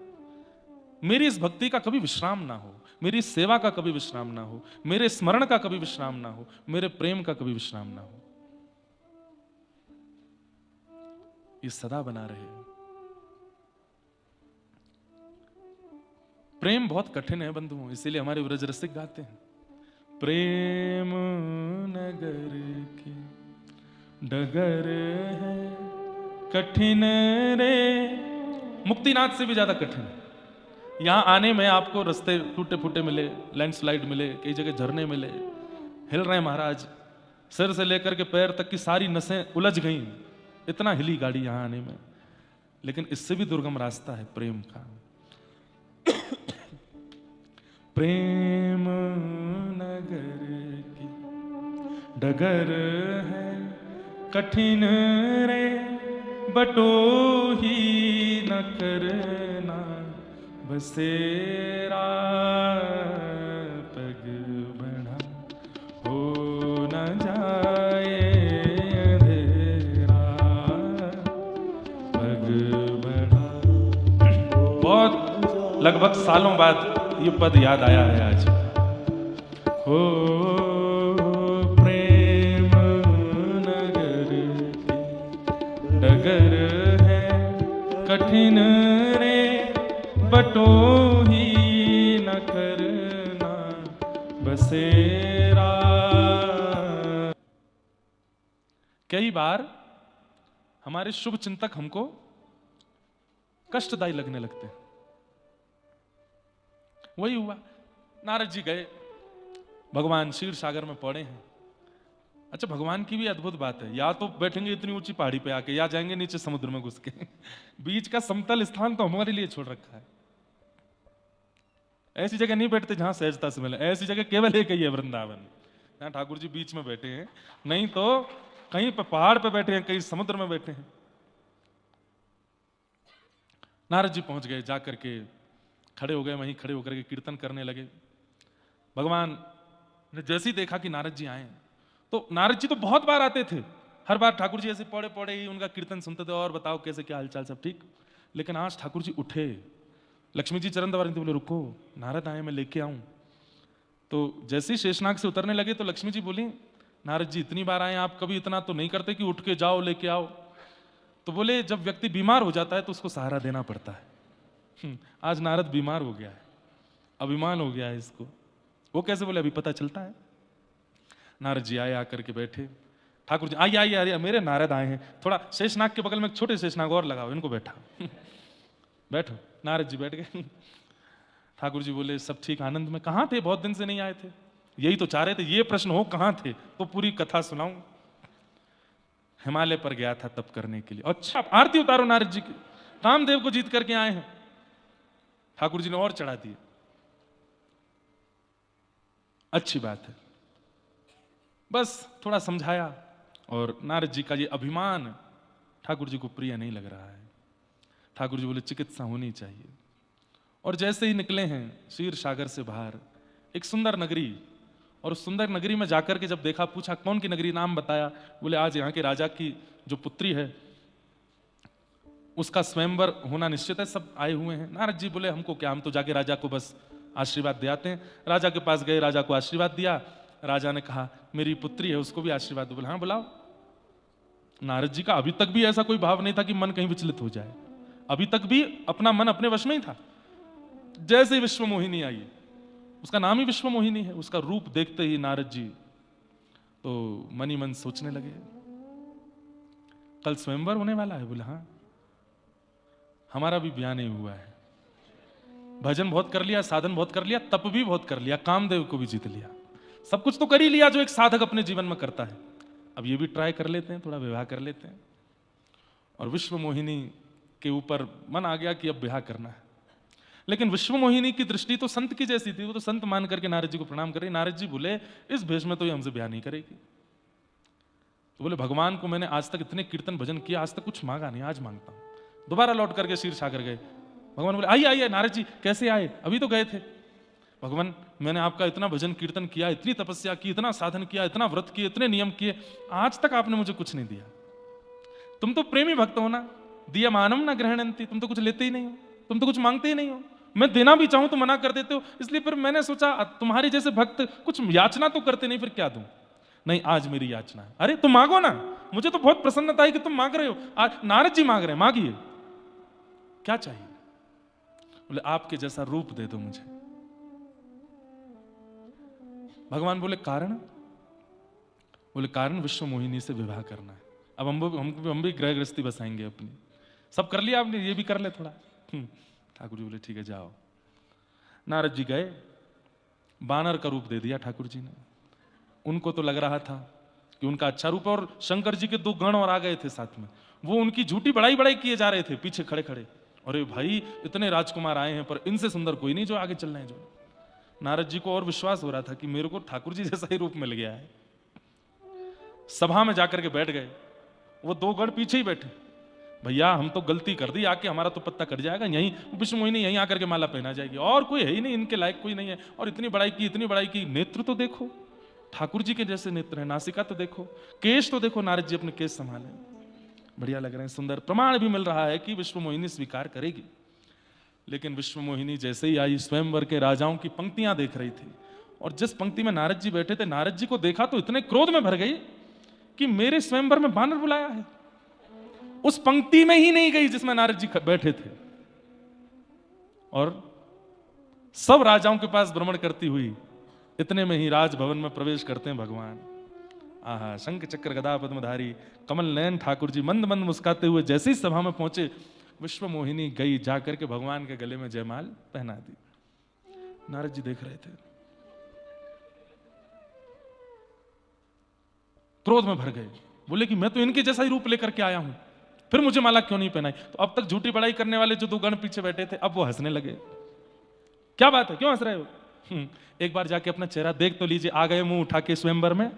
मेरी इस भक्ति का कभी विश्राम ना हो, मेरी सेवा का कभी विश्राम ना हो, मेरे स्मरण का कभी विश्राम ना हो, मेरे प्रेम का कभी विश्राम ना हो। ये सदा बना रहे। प्रेम बहुत कठिन है बंधुओं, इसीलिए हमारे व्रज रसिक गाते हैं, प्रेम नगर की डगर है कठिन रे। मुक्तिनाथ से भी ज्यादा कठिन है। यहां आने में आपको रास्ते टूटे फूटे मिले, लैंडस्लाइड मिले, कई जगह झरने मिले, हिल रहे महाराज, सिर से लेकर के पैर तक की सारी नसें उलझ गई, इतना हिली गाड़ी यहां आने में। लेकिन इससे भी दुर्गम रास्ता है प्रेम का। प्रेम नगर की डगर है कठिन रे, बटो ही न करना बसेरा पग बढ़ा हो न जाए अंधेरा पग बढ़ा। बहुत लगभग सालों बाद ये पद याद आया है आज। हो प्रेम नगर की डगर है कठिन रे बटोही न करना बसेरा। कई बार हमारे शुभ चिंतक हमको कष्टदायी लगने लगते हैं। वही हुआ, नारद जी गए, भगवान क्षीर सागर में पड़े हैं। अच्छा, भगवान की भी अद्भुत बात है, या तो बैठेंगे इतनी ऊंची पहाड़ी पे आके, या जाएंगे नीचे समुद्र में घुस के। बीच का समतल स्थान तो हमारे लिए छोड़ रखा है। ऐसी जगह नहीं बैठते जहां सहजता से मिले, ऐसी जगह केवल एक ही है, वृंदावन। यहाँ ठाकुर जी बीच में बैठे हैं, नहीं तो कहीं पे पहाड़ पे बैठे हैं, कहीं समुद्र में बैठे हैं। नारद जी पहुंच गए, जाकर के खड़े हो गए, वहीं खड़े होकर के कीर्तन करने लगे। भगवान ने जैसे ही देखा कि नारद जी आए, तो नारद जी तो बहुत बार आते थे, हर बार ठाकुर जी ऐसे पौड़े पौड़े ही उनका कीर्तन सुनते थे, और बताओ कैसे क्या हालचाल, सब ठीक। लेकिन आज ठाकुर जी उठे, लक्ष्मी जी चरण दबा रही थी, बोले रुको, नारद आए, मैं लेके आऊं। तो जैसे ही शेषनाग से उतरने लगे तो लक्ष्मी जी बोली, नारद जी इतनी बार आए, आप कभी इतना तो नहीं करते कि उठ के जाओ लेके आओ। तो बोले जब व्यक्ति बीमार हो जाता है तो उसको सहारा देना पड़ता है। आज नारद बीमार हो गया है, अभिमान हो गया है इसको। वो कैसे बोले, अभी पता चलता है। नारद जी आए, आकर के बैठे। ठाकुर जी आइए आइए, अरे मेरे नारद आए हैं, थोड़ा शेषनाग के बगल में एक छोटे शेषनाग और लगाओ, इनको बैठा। बैठो। नारद जी बैठ गए। ठाकुर जी बोले सब ठीक, आनंद में। कहाँ थे, बहुत दिन से नहीं आए थे। यही तो चाह रहे थे, ये प्रश्न हो कहाँ थे तो पूरी कथा सुनाऊं। हिमालय पर गया था तप करने के लिए। अच्छा, आरती उतारो नारद जी की, कामदेव को जीत करके आए हैं। ठाकुर जी ने और चढ़ा दिए। अच्छी बात है, बस थोड़ा समझाया। और नारद जी का ये अभिमान ठाकुर जी को प्रिय नहीं लग रहा है। ठाकुर जी बोले चिकित्सा होनी चाहिए। और जैसे ही निकले हैं क्षीर सागर से बाहर, एक सुंदर नगरी, और उस सुंदर नगरी में जाकर के जब देखा, पूछा कौन की नगरी, नाम बताया। बोले आज यहाँ के राजा की जो पुत्री है उसका स्वयंवर होना निश्चित है, सब आए हुए हैं। नारद जी बोले हमको क्या, हम तो जाके राजा को बस आशीर्वाद दे आते हैं। राजा के पास गए, राजा को आशीर्वाद दिया। राजा ने कहा मेरी पुत्री है, उसको भी आशीर्वाद दो। बोले हाँ बुलाओ। नारद जी का अभी तक भी ऐसा कोई भाव नहीं था कि मन कहीं विचलित हो जाए, अभी तक भी अपना मन अपने वश में ही था। जैसे ही विश्व मोहिनी आई, उसका नाम ही विश्व मोहिनी है, उसका रूप देखते ही नारद जी तो मन ही मन सोचने लगे कल स्वयंवर होने वाला है। बोले हाँ, हमारा भी ब्याह नहीं हुआ है। भजन बहुत कर लिया, साधन बहुत कर लिया, तप भी बहुत कर लिया, कामदेव को भी जीत लिया, सब कुछ तो कर ही लिया जो एक साधक अपने जीवन में करता है। अब ये भी ट्राई कर लेते हैं, थोड़ा विवाह कर लेते हैं। और विश्व मोहिनी के ऊपर मन आ गया कि अब विवाह करना है। लेकिन विश्व मोहिनी की दृष्टि तो संत की जैसी थी, वो तो संत मान करके नारद जी को प्रणाम कर रही। नारद जी बोले इस भेष में तो ये हमसे ब्याह नहीं करेगी। तो बोले भगवान को मैंने आज तक इतने कीर्तन भजन किया, आज तक कुछ मांगा नहीं, आज मांगता हूं। दोबारा लौट करके क्षीर सागर गए। भगवान बोले आइए आइए। नारद जी कैसे आए, अभी तो गए थे। भगवान मैंने आपका इतना भजन कीर्तन किया, इतनी तपस्या की, इतना साधन किया, इतना व्रत किए, इतने नियम किए, आज तक आपने मुझे कुछ नहीं दिया। तुम तो प्रेमी भक्त हो ना, दिया मानम ना ग्रहणंती, तुम तो कुछ लेते ही नहीं हो, तुम तो कुछ मांगते ही नहीं हो। मैं देना भी चाहूं तो मना कर देते हो। इसलिए फिर मैंने सोचा तुम्हारे जैसे भक्त कुछ याचना तो करते नहीं, फिर क्या दूं। नहीं आज मेरी याचना है। अरे तुम मांगो ना, मुझे तो बहुत प्रसन्नता है कि तुम मांग रहे हो। आज नारद जी मांग रहे हैं, मांगिए, क्या चाहिए। बोले आपके जैसा रूप दे दो मुझे। भगवान बोले कारण। बोले कारण विश्व मोहिनी से विवाह करना है। अब हम भी गृह गृहस्थी बसाएंगे अपनी। सब कर लिया आपने, ये भी कर ले थोड़ा। ठाकुर जी बोले ठीक है जाओ। नारद जी गए, बानर का रूप दे दिया ठाकुर जी ने। उनको तो लग रहा था कि उनका अच्छा रूप, और शंकर जी के 2 गण और आ गए थे साथ में, वो उनकी झूठी बड़ाई बड़ाई किए जा रहे थे पीछे खड़े खड़े। अरे भाई इतने राजकुमार आए हैं पर इनसे सुंदर कोई नहीं जो आगे चल रहे हैं। जो नारद जी को और विश्वास हो रहा था कि मेरे को ठाकुर जी जैसा ही रूप मिल गया है। सभा में जाकर के बैठ गए, वो 2 गण पीछे ही बैठे। भैया हम तो गलती कर दी, आके हमारा तो पत्ता कट जाएगा, यहीं विष्णु मोहिनी यहीं आकर के माला पहना जाएगी, और कोई है ही नहीं, इनके लायक कोई नहीं है। और इतनी बड़ाई की, नेत्र तो देखो ठाकुर जी के जैसे नेत्र है, नासिका तो देखो, केश तो देखो, नारद जी अपने केश संभाले, बढ़िया लग रहे हैं, सुंदर। प्रमाण भी मिल रहा है कि विश्व मोहिनी स्वीकार करेगी। लेकिन विश्व मोहिनी जैसे ही आई, स्वयंवर के राजाओं की पंक्तियां देख रही थी, और जिस पंक्ति में नारद जी बैठे थे, नारद जी को देखा तो इतने क्रोध में भर गई कि मेरे स्वयंवर में बानर बुलाया है। उस पंक्ति में ही नहीं गई जिसमें नारद जी बैठे थे, और सब राजाओं के पास भ्रमण करती हुई इतने में ही राजभवन में प्रवेश करते हैं भगवान। आहा, शंख चक्र गदा पद्मधारी कमल नयन ठाकुर जी मंद मंद मुस्काते हुए जैसे ही सभा में पहुंचे, विश्व मोहिनी गई जाकर के भगवान के गले में जयमाल पहना दी। नारद जी देख रहे थे, क्रोध में भर गए, बोले कि मैं तो इनके जैसा ही रूप लेकर के आया हूं, फिर मुझे माला क्यों नहीं पहनाई? तो अब तक झूठी बड़ाई करने वाले जो दो गण पीछे बैठे थे, अब वो हंसने लगे। क्या बात है, क्यों हंस रहे हो? एक बार जाके अपना चेहरा देख तो लीजिए। आ गए मुंह उठा के स्वयंवर में,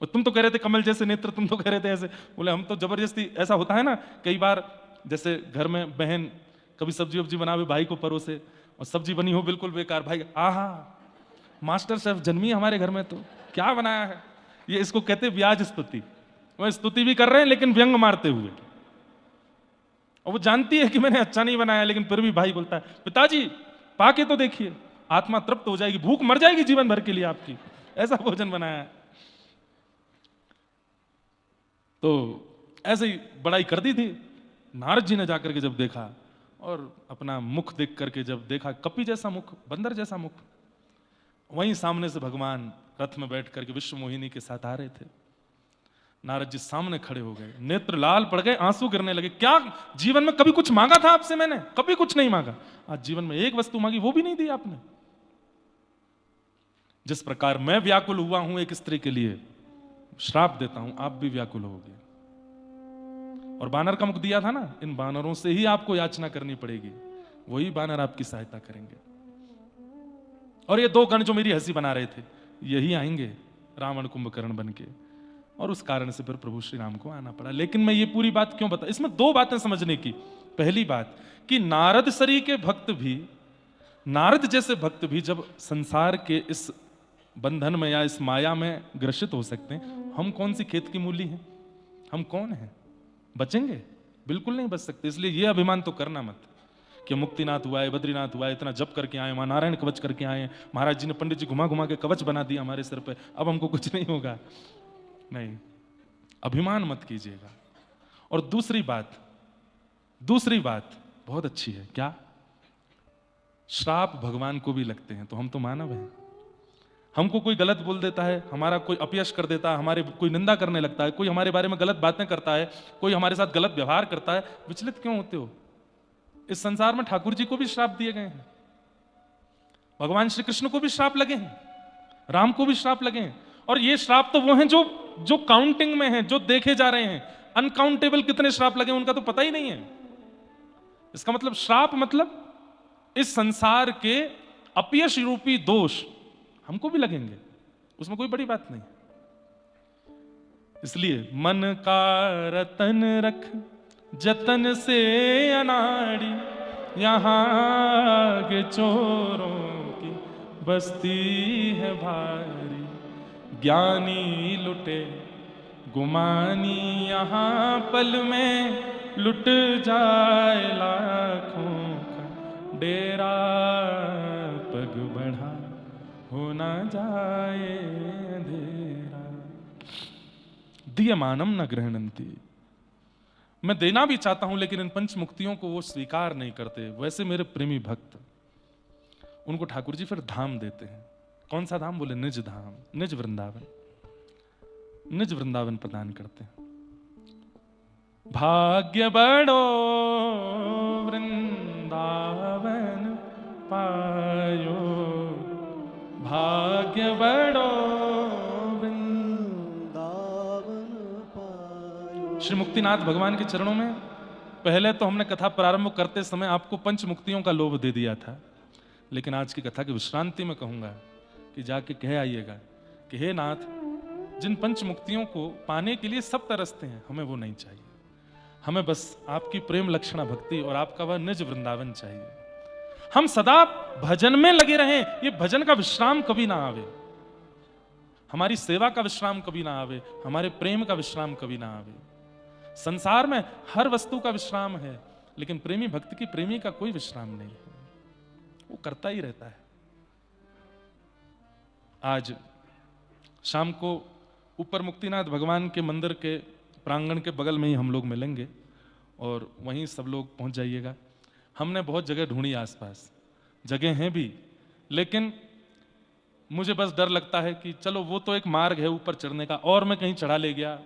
तुम तो कह रहे थे कमल जैसे नेत्र, तुम तो कह रहे थे ऐसे। बोले हम तो जबरदस्ती, ऐसा होता है ना कई बार, जैसे घर में बहन कभी सब्जी वब्जी बनावे, भाई को परोसे, और सब्जी बनी हो बिल्कुल बेकार, भाई आहा मास्टर शेफ जन्मी हमारे घर में, तो क्या बनाया है ये, इसको कहते ब्याज स्तुति। वह स्तुति भी कर रहे हैं लेकिन व्यंग मारते हुए, और वो जानती है कि मैंने अच्छा नहीं बनाया, लेकिन फिर भी भाई बोलता है पिताजी पाके तो देखिए, आत्मा तृप्त हो जाएगी, भूख मर जाएगी जीवन भर के लिए आपकी, ऐसा भोजन बनाया है। तो ऐसे ही बड़ाई कर दी थी। नारद जी ने जाकर के जब देखा, और अपना मुख देख करके जब देखा, कपि जैसा मुख, बंदर जैसा मुख, वहीं सामने से भगवान रथ में बैठ करके विश्व मोहिनी के साथ आ रहे थे। नारद जी सामने खड़े हो गए, नेत्र लाल पड़ गए, आंसू गिरने लगे। क्या जीवन में कभी कुछ मांगा था आपसे? मैंने कभी कुछ नहीं मांगा, आज जीवन में एक वस्तु मांगी, वो भी नहीं दी आपने। जिस प्रकार मैं व्याकुल हुआ हूं एक स्त्री के लिए, श्राप देता हूं, आप भी व्याकुल होगे। और बानर का मुख दिया था ना, इन बानरों से ही आपको याचना करनी पड़ेगी, वही बानर आपकी सहायता करेंगे। और ये दो गण जो मेरी हंसी बना रहे थे, यही आएंगे रावण कुंभकर्ण बन के, और उस कारण से फिर प्रभु श्री राम को आना पड़ा। लेकिन मैं ये पूरी बात क्यों बता, इसमें दो बातें समझने की। पहली बात कि नारद सरी के भक्त भी, नारद जैसे भक्त भी जब संसार के इस बंधन में या इस माया में ग्रसित हो सकते हैं, हम कौन सी खेत की मूली हैं? हम कौन हैं? बचेंगे? बिल्कुल नहीं बच सकते। इसलिए ये अभिमान तो करना मत कि मुक्तिनाथ हुआ है, बद्रीनाथ हुआ है, इतना जप करके आए, वहां नारायण कवच करके आए, महाराज जी ने, पंडित जी घुमा घुमा के कवच बना दिया हमारे सिर पे, अब हमको कुछ नहीं होगा। नहीं, अभिमान मत कीजिएगा। और दूसरी बात बहुत अच्छी है। क्या? श्राप भगवान को भी लगते हैं, तो हम तो मानव हैं। हमको कोई गलत बोल देता है, हमारा कोई अपयश कर देता है, हमारे कोई निंदा करने लगता है, कोई हमारे बारे में गलत बातें करता है, कोई हमारे साथ गलत व्यवहार करता है, विचलित क्यों होते हो? इस संसार में ठाकुर जी को भी श्राप दिए गए हैं, भगवान श्री कृष्ण को भी श्राप लगे हैं, राम को भी श्राप लगे हैं। और ये श्राप तो वो हैं जो काउंटिंग में हैं, जो देखे जा रहे हैं। अनकाउंटेबल कितने श्राप लगे उनका तो पता ही नहीं है। इसका मतलब श्राप मतलब इस संसार के अपयश रूपी दोष हमको भी लगेंगे, उसमें कोई बड़ी बात नहीं। इसलिए मन का रतन रख जतन से अनाड़ी, यहां के चोरों की बस्ती है भारी, ज्ञानी लुटे गुमानी, यहां पल में लुट जाए लाखों का डेरा, पग बढ़ा हो ना जाए अंधेरा, दीयमानम न गृह्णन्ति। मैं देना भी चाहता हूं, लेकिन इन पंच मुक्तियों को वो स्वीकार नहीं करते। वैसे मेरे प्रेमी भक्त, उनको ठाकुर जी फिर धाम देते हैं। कौन सा धाम? बोले निज धाम, निज वृंदावन, निज वृंदावन प्रदान करते हैं। भाग्य बड़ो वृंदावन पायो, भाग्य बड़ो
वृंदावन पायो।
श्री मुक्तिनाथ भगवान के चरणों में पहले तो हमने कथा प्रारंभ करते समय आपको पंच मुक्तियों का लोभ दे दिया था, लेकिन आज की कथा की विश्रांति में कहूंगा कि जाके कह आइएगा कि हे नाथ, जिन पंच मुक्तियों को पाने के लिए सब तरसते हैं, हमें वो नहीं चाहिए। हमें बस आपकी प्रेम लक्षणा भक्ति और आपका वह निज वृंदावन चाहिए। हम सदा भजन में लगे रहें, ये भजन का विश्राम कभी ना आवे, हमारी सेवा का विश्राम कभी ना आवे, हमारे प्रेम का विश्राम कभी ना आवे। संसार में हर वस्तु का विश्राम है, लेकिन प्रेमी भक्त की प्रेमी का कोई विश्राम नहीं है, वो करता ही रहता है। आज शाम को ऊपर मुक्तिनाथ भगवान के मंदिर के प्रांगण के बगल में ही हम लोग मिलेंगे और वहीं सब लोग पहुंच जाइएगा। हमने बहुत जगह ढूंढी, आसपास जगह हैं भी, लेकिन मुझे बस डर लगता है कि चलो वो तो एक मार्ग है ऊपर चढ़ने का, और मैं कहीं चढ़ा ले गया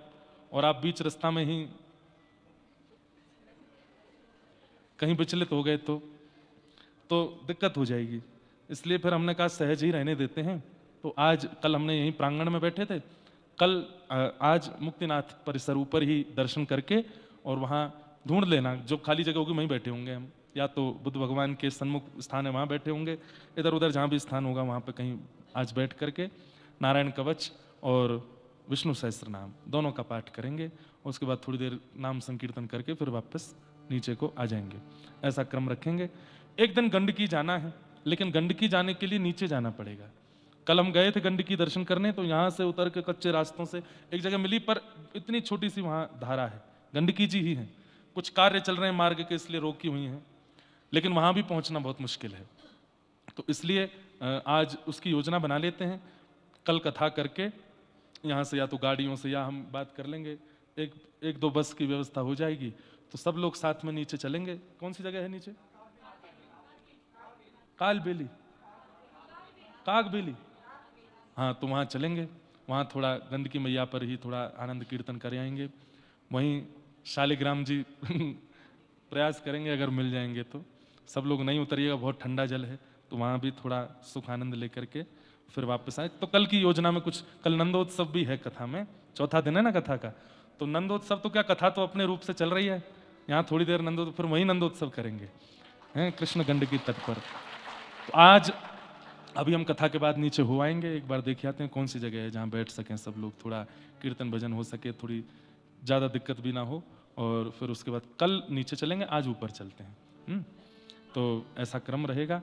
और आप बीच रास्ता में ही कहीं विचलित हो गए तो दिक्कत हो जाएगी। इसलिए फिर हमने कहा सहज ही रहने देते हैं। तो आज कल हमने यहीं प्रांगण में बैठे थे, कल आज मुक्तिनाथ परिसर ऊपर ही दर्शन करके और वहाँ ढूंढ लेना, जो खाली जगह होगी वहीं बैठे होंगे हम, या तो बुद्ध भगवान के सन्मुख स्थान है वहाँ बैठे होंगे, इधर उधर जहाँ भी स्थान होगा वहाँ पे कहीं आज बैठ करके नारायण कवच और विष्णु सहस्त्र नाम दोनों का पाठ करेंगे। उसके बाद थोड़ी देर नाम संकीर्तन करके फिर वापस नीचे को आ जाएंगे। ऐसा क्रम रखेंगे। एक दिन गंडकी जाना है, लेकिन गंडकी जाने के लिए नीचे जाना पड़ेगा। कल हम गए थे गंडकी दर्शन करने, तो यहाँ से उतर के कच्चे रास्तों से एक जगह मिली, पर इतनी छोटी सी वहाँ धारा है, गंडकी जी ही है, कुछ कार्य चल रहे हैं मार्ग के इसलिए रोकी हुई हैं, लेकिन वहाँ भी पहुँचना बहुत मुश्किल है। तो इसलिए आज उसकी योजना बना लेते हैं, कल कथा करके यहाँ से या तो गाड़ियों से या हम बात कर लेंगे, एक दो बस की व्यवस्था हो जाएगी, तो सब लोग साथ में नीचे चलेंगे। कौन सी जगह है नीचे? कालबेली, कागबेली, हाँ, तो वहाँ चलेंगे। वहाँ थोड़ा गंडकी मैया पर ही थोड़ा आनंद कीर्तन कर आएंगे। वहीं शालिग्राम जी प्रयास करेंगे अगर मिल जाएंगे तो। सब लोग नहीं उतरिएगा, बहुत ठंडा जल है, तो वहाँ भी थोड़ा सुख आनंद लेकर के फिर वापस आए। तो कल की योजना में कुछ, कल नंदोत्सव भी है कथा में, चौथा दिन है ना कथा का, तो नंदोत्सव तो क्या, कथा तो अपने रूप से चल रही है, यहाँ थोड़ी देर नंदोत्सव, फिर वहीं नंदोत्सव करेंगे हैं कृष्ण गंडकी तट पर। तो आज अभी हम कथा के बाद नीचे हो आएंगे, एक बार देख आते हैं कौन सी जगह है जहाँ बैठ सकें सब लोग, थोड़ा कीर्तन भजन हो सके, थोड़ी ज़्यादा दिक्कत भी ना हो, और फिर उसके बाद कल नीचे चलेंगे, आज ऊपर चलते हैं। तो ऐसा क्रम रहेगा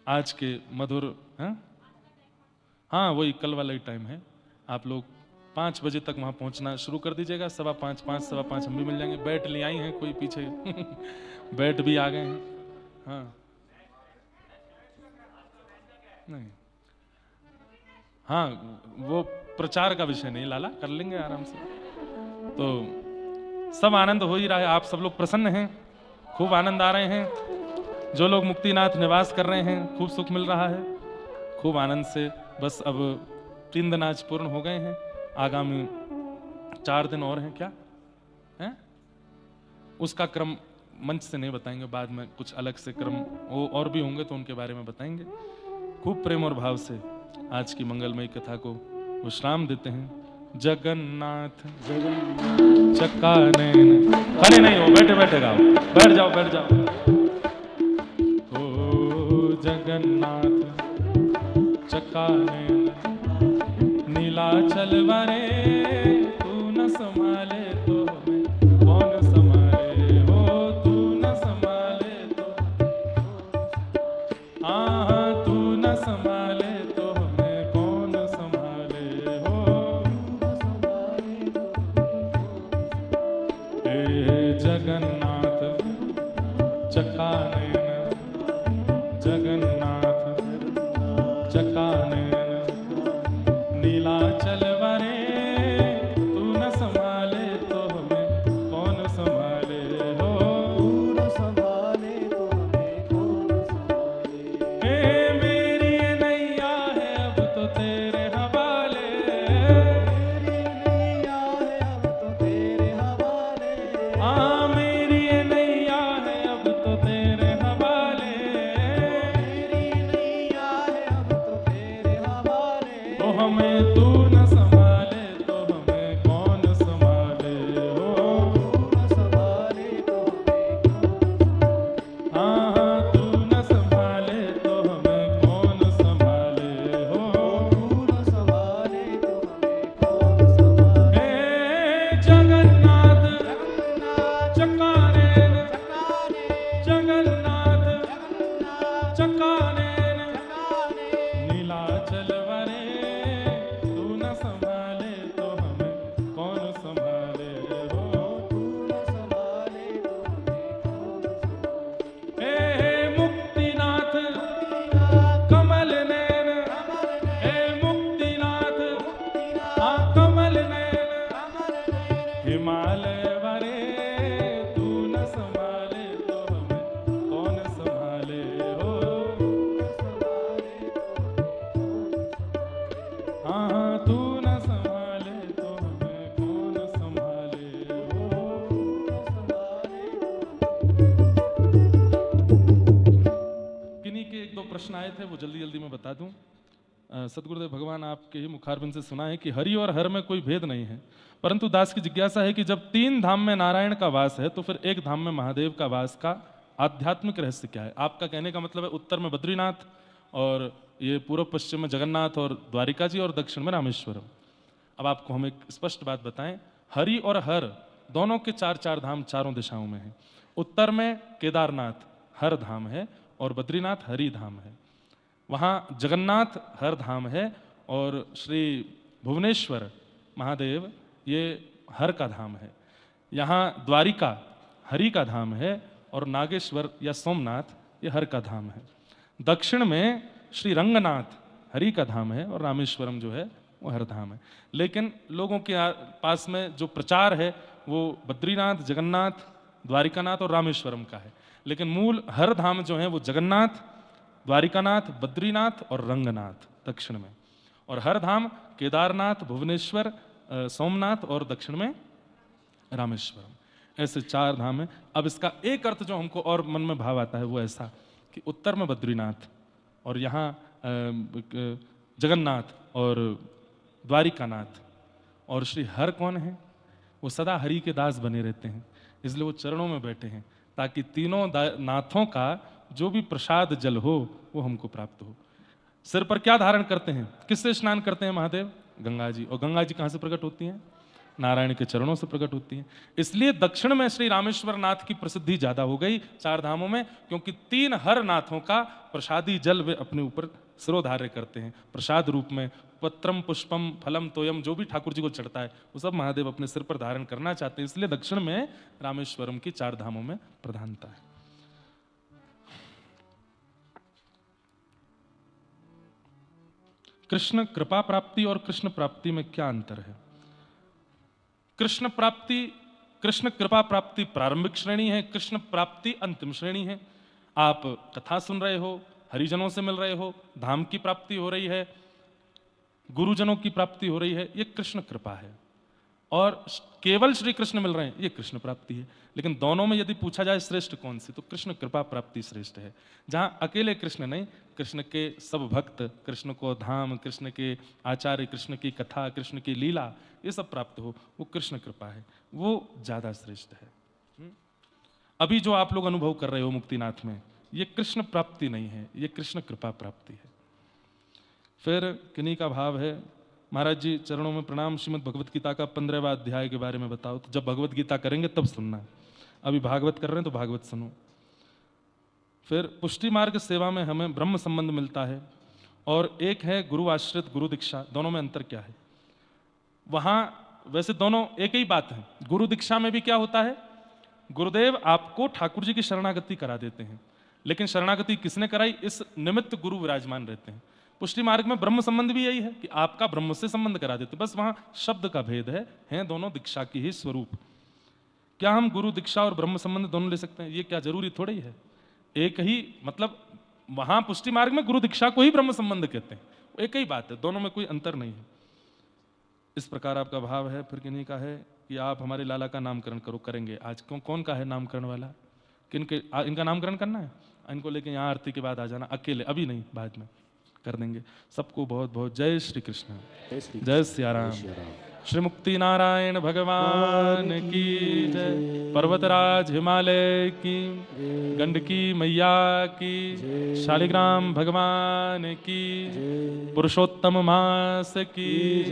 आज के मधुर। हाँ, वही कल वाला ही टाइम है। आप लोग 5 बजे तक वहाँ पहुँचना शुरू कर दीजिएगा, 5:15, 5:15 हम भी मिल जाएंगे। बैट ले आई हैं कोई पीछे बैट भी आ गए हैं। हाँ नहीं, हाँ, वो प्रचार का विषय नहीं लाला, कर लेंगे आराम से। तो सब आनंद हो ही रहा है, आप सब लोग प्रसन्न हैं, खूब आनंद आ रहे हैं। जो लोग मुक्तिनाथ निवास कर रहे हैं खूब सुख मिल रहा है, खूब आनंद से। बस अब 3 दिन आज पूर्ण हो गए हैं, आगामी 4 दिन और हैं क्या हैं, उसका क्रम मंच से नहीं बताएंगे, बाद में कुछ अलग से क्रम वो और भी होंगे तो उनके बारे में बताएंगे। खूब प्रेम और भाव से आज की मंगलमयी कथा को विश्राम देते हैं। जगन्नाथ चक्का नैन, खड़े नहीं हो, बैठे बैठे गाओ, बैठ जाओ बैठ जाओ। ओ जगन्नाथ चक्का नैन नीलाचल वरे, तू न संभाले तो हमें कौन संभाले, हो तू न संभाले तो, हाँ तू न संभाले तो हमें कौन संभाले, हो हे जगन्नाथ चक्का नैन, जगन्नाथ चक्का नैन नीलाचल वरे, तू न संभाले तो हमें कौन संभाले, हो
तू न संभाले तो हमें कौन संभाले।
हे मेरी नैया है अब तो तेरे हवाले,
मेरी नैया है अब तो तेरे हवाले,
हाँ मेरी नैया है अब तो तेरे हवाले,
मेरी नैया है अब तो तेरे हवाले।
तो हमें तू न संभाले तो हमें कौन संभाले, हो
तू न संभाले तो हमें कौन संभाले।
हाँ हाँ तू न संभाले तो हमें कौन संभाले, हो
तू न संभाले तो हमें कौन संभाले।
हे जगन्नाथ जगन्नाथ
जगन्नाथ
चकानेन
चकाने
नीलाचल वरे, तू न संभाले तो हमें कौन संभाले हो।
तू न संभाले तो हमें कौन संभाले।
हे मुक्तिनाथ
मुक्तिनाथ
कमल नैन,
कमल
हे
नैन
मुक्तिनाथ
मुक्तिनाथ
हाँ कमल नैन
कमल नैन
हिमालय वरे, तू न संभाले तो हमें कौन संभाले हो।
संभाले तो हमें कौन संभाले।
हाँ तू न संभाले तो हमें कौन संभाले हो।
संभाले
किन्हीं के एक दो प्रश्न आए थे, वो जल्दी जल्दी मैं बता दूं। सदगुरुदेव भगवान आपके ही मुखारबिंद से सुना है कि हरि और हर में कोई भेद नहीं है, परंतु दास की जिज्ञासा है कि जब तीन धाम में नारायण का वास है तो फिर एक धाम में महादेव का वास का आध्यात्मिक रहस्य क्या है। आपका कहने का मतलब है उत्तर में बद्रीनाथ, और ये पूर्व पश्चिम में जगन्नाथ और द्वारिका जी, और दक्षिण में रामेश्वरम। अब आपको हम एक स्पष्ट बात बताएं, हरि और हर दोनों के चार चार धाम चारों दिशाओं में हैं। उत्तर में केदारनाथ हर धाम है और बद्रीनाथ हरि धाम है। वहाँ जगन्नाथ हर धाम है और श्री भुवनेश्वर महादेव ये हर का धाम है। यहाँ द्वारिका हरि का धाम है और नागेश्वर या सोमनाथ ये हर का धाम है। दक्षिण में श्री रंगनाथ हरि का धाम है और रामेश्वरम जो है वो हर धाम है। लेकिन लोगों के पास में जो प्रचार है वो बद्रीनाथ, जगन्नाथ, द्वारिकानाथ और रामेश्वरम का है, लेकिन मूल हर धाम जो है वो जगन्नाथ, द्वारिकानाथ, बद्रीनाथ और रंगनाथ दक्षिण में, और हर धाम केदारनाथ, भुवनेश्वर, सोमनाथ और दक्षिण में रामेश्वरम। ऐसे चार धाम है। अब इसका एक अर्थ जो हमको और मन में भाव आता है वो ऐसा कि उत्तर में बद्रीनाथ और यहाँ जगन्नाथ और द्वारिकानाथ, और श्री हर कौन है, वो सदा हरि के दास बने रहते हैं, इसलिए वो चरणों में बैठे हैं ताकि तीनों नाथों का जो भी प्रसाद जल हो वो हमको प्राप्त हो। सिर पर क्या धारण करते हैं, किससे स्नान करते हैं महादेव, गंगा जी, और गंगा जी कहाँ से प्रकट होती हैं, नारायण के चरणों से प्रकट होती हैं। इसलिए दक्षिण में श्री रामेश्वर नाथ की प्रसिद्धि ज्यादा हो गई चार धामों में, क्योंकि तीन हर नाथों का प्रसादी जल वे अपने ऊपर सिरोधार्य करते हैं प्रसाद रूप में। पत्रम पुष्पम फलम तोयम जो भी ठाकुर जी को चढ़ता है वो सब महादेव अपने सिर पर धारण करना चाहते हैं, इसलिए दक्षिण में रामेश्वरम की चार धामों में प्रधानता है। कृष्ण कृपा प्राप्ति और कृष्ण प्राप्ति में क्या अंतर है। कृष्ण प्राप्ति, कृष्ण कृपा प्राप्ति प्रारंभिक श्रेणी है, कृष्ण प्राप्ति अंतिम श्रेणी है। आप कथा सुन रहे हो, हरिजनों से मिल रहे हो, धाम की प्राप्ति हो रही है, गुरुजनों की प्राप्ति हो रही है, ये कृष्ण कृपा है। और केवल श्री कृष्ण मिल रहे हैं, ये कृष्ण प्राप्ति है। लेकिन दोनों में यदि पूछा जाए श्रेष्ठ कौन सी, तो कृष्ण कृपा प्राप्ति श्रेष्ठ है। जहां अकेले कृष्ण नहीं, कृष्ण के सब भक्त, कृष्ण को धाम, कृष्ण के आचार्य, कृष्ण की कथा, कृष्ण की लीला, ये सब प्राप्त हो, वो कृष्ण कृपा है, वो ज्यादा श्रेष्ठ है। अभी जो आप लोग अनुभव कर रहे हो मुक्तिनाथ में, ये कृष्ण प्राप्ति नहीं है, ये कृष्ण कृपा प्राप्ति है। फिर किन्हीं का भाव है, महाराज जी चरणों में प्रणाम, श्रीमद् भगवत गीता का 15वां अध्याय के बारे में बताओ। तो जब भगवत गीता करेंगे तब सुनना, अभी भागवत कर रहे हैं तो भागवत सुनो। फिर पुष्टि मार्ग सेवा में हमें ब्रह्म संबंध मिलता है, और एक है गुरु आश्रित गुरु दीक्षा, दोनों में अंतर क्या है। वहां वैसे दोनों एक ही बात है। गुरु दीक्षा में भी क्या होता है, गुरुदेव आपको ठाकुर जी की शरणागति करा देते हैं, लेकिन शरणागति किसने कराई, इस निमित्त गुरु विराजमान रहते हैं। पुष्टि मार्ग में ब्रह्म संबंध भी यही है कि आपका ब्रह्म से संबंध करा देते, बस वहां शब्द का भेद है, हैं दोनों दीक्षा की ही स्वरूप। क्या हम गुरु दीक्षा और ब्रह्म संबंध दोनों ले सकते हैं, ये क्या जरूरी थोड़ा ही है। एक ही मतलब वहां पुष्टि मार्ग में गुरु दीक्षा को ही ब्रह्म संबंध कहते हैं, एक ही बात है, दोनों में कोई अंतर नहीं है। इस प्रकार आपका भाव है। फिर किन्हीं का है कि आप हमारे लाला का नामकरण करो, करेंगे आज। कौन का है नामकरण वाला, किनके इनका नामकरण करना है, इनको लेके यहाँ आरती के बाद आ जाना, अकेले, अभी नहीं, बाद में कर देंगे। सबको बहुत बहुत जय श्री कृष्ण,
जय श्री
जय सिया राम।
राम।
श्री मुक्ति नारायण भगवान की जय। पर्वतराज हिमालय की, गंडकी मैया की, शालिग्राम भगवान की, पुरुषोत्तम मास की,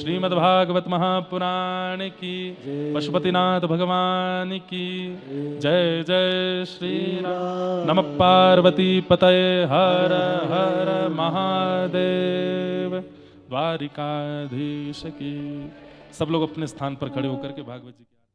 श्रीमद्भागवत महापुराण की, पशुपतिनाथ भगवान की जय। जय श्री राम। नमः पार्वती पतये हर हर महादेव। द्वारिकाधीश की। सब लोग अपने स्थान पर खड़े होकर के भागवत जी की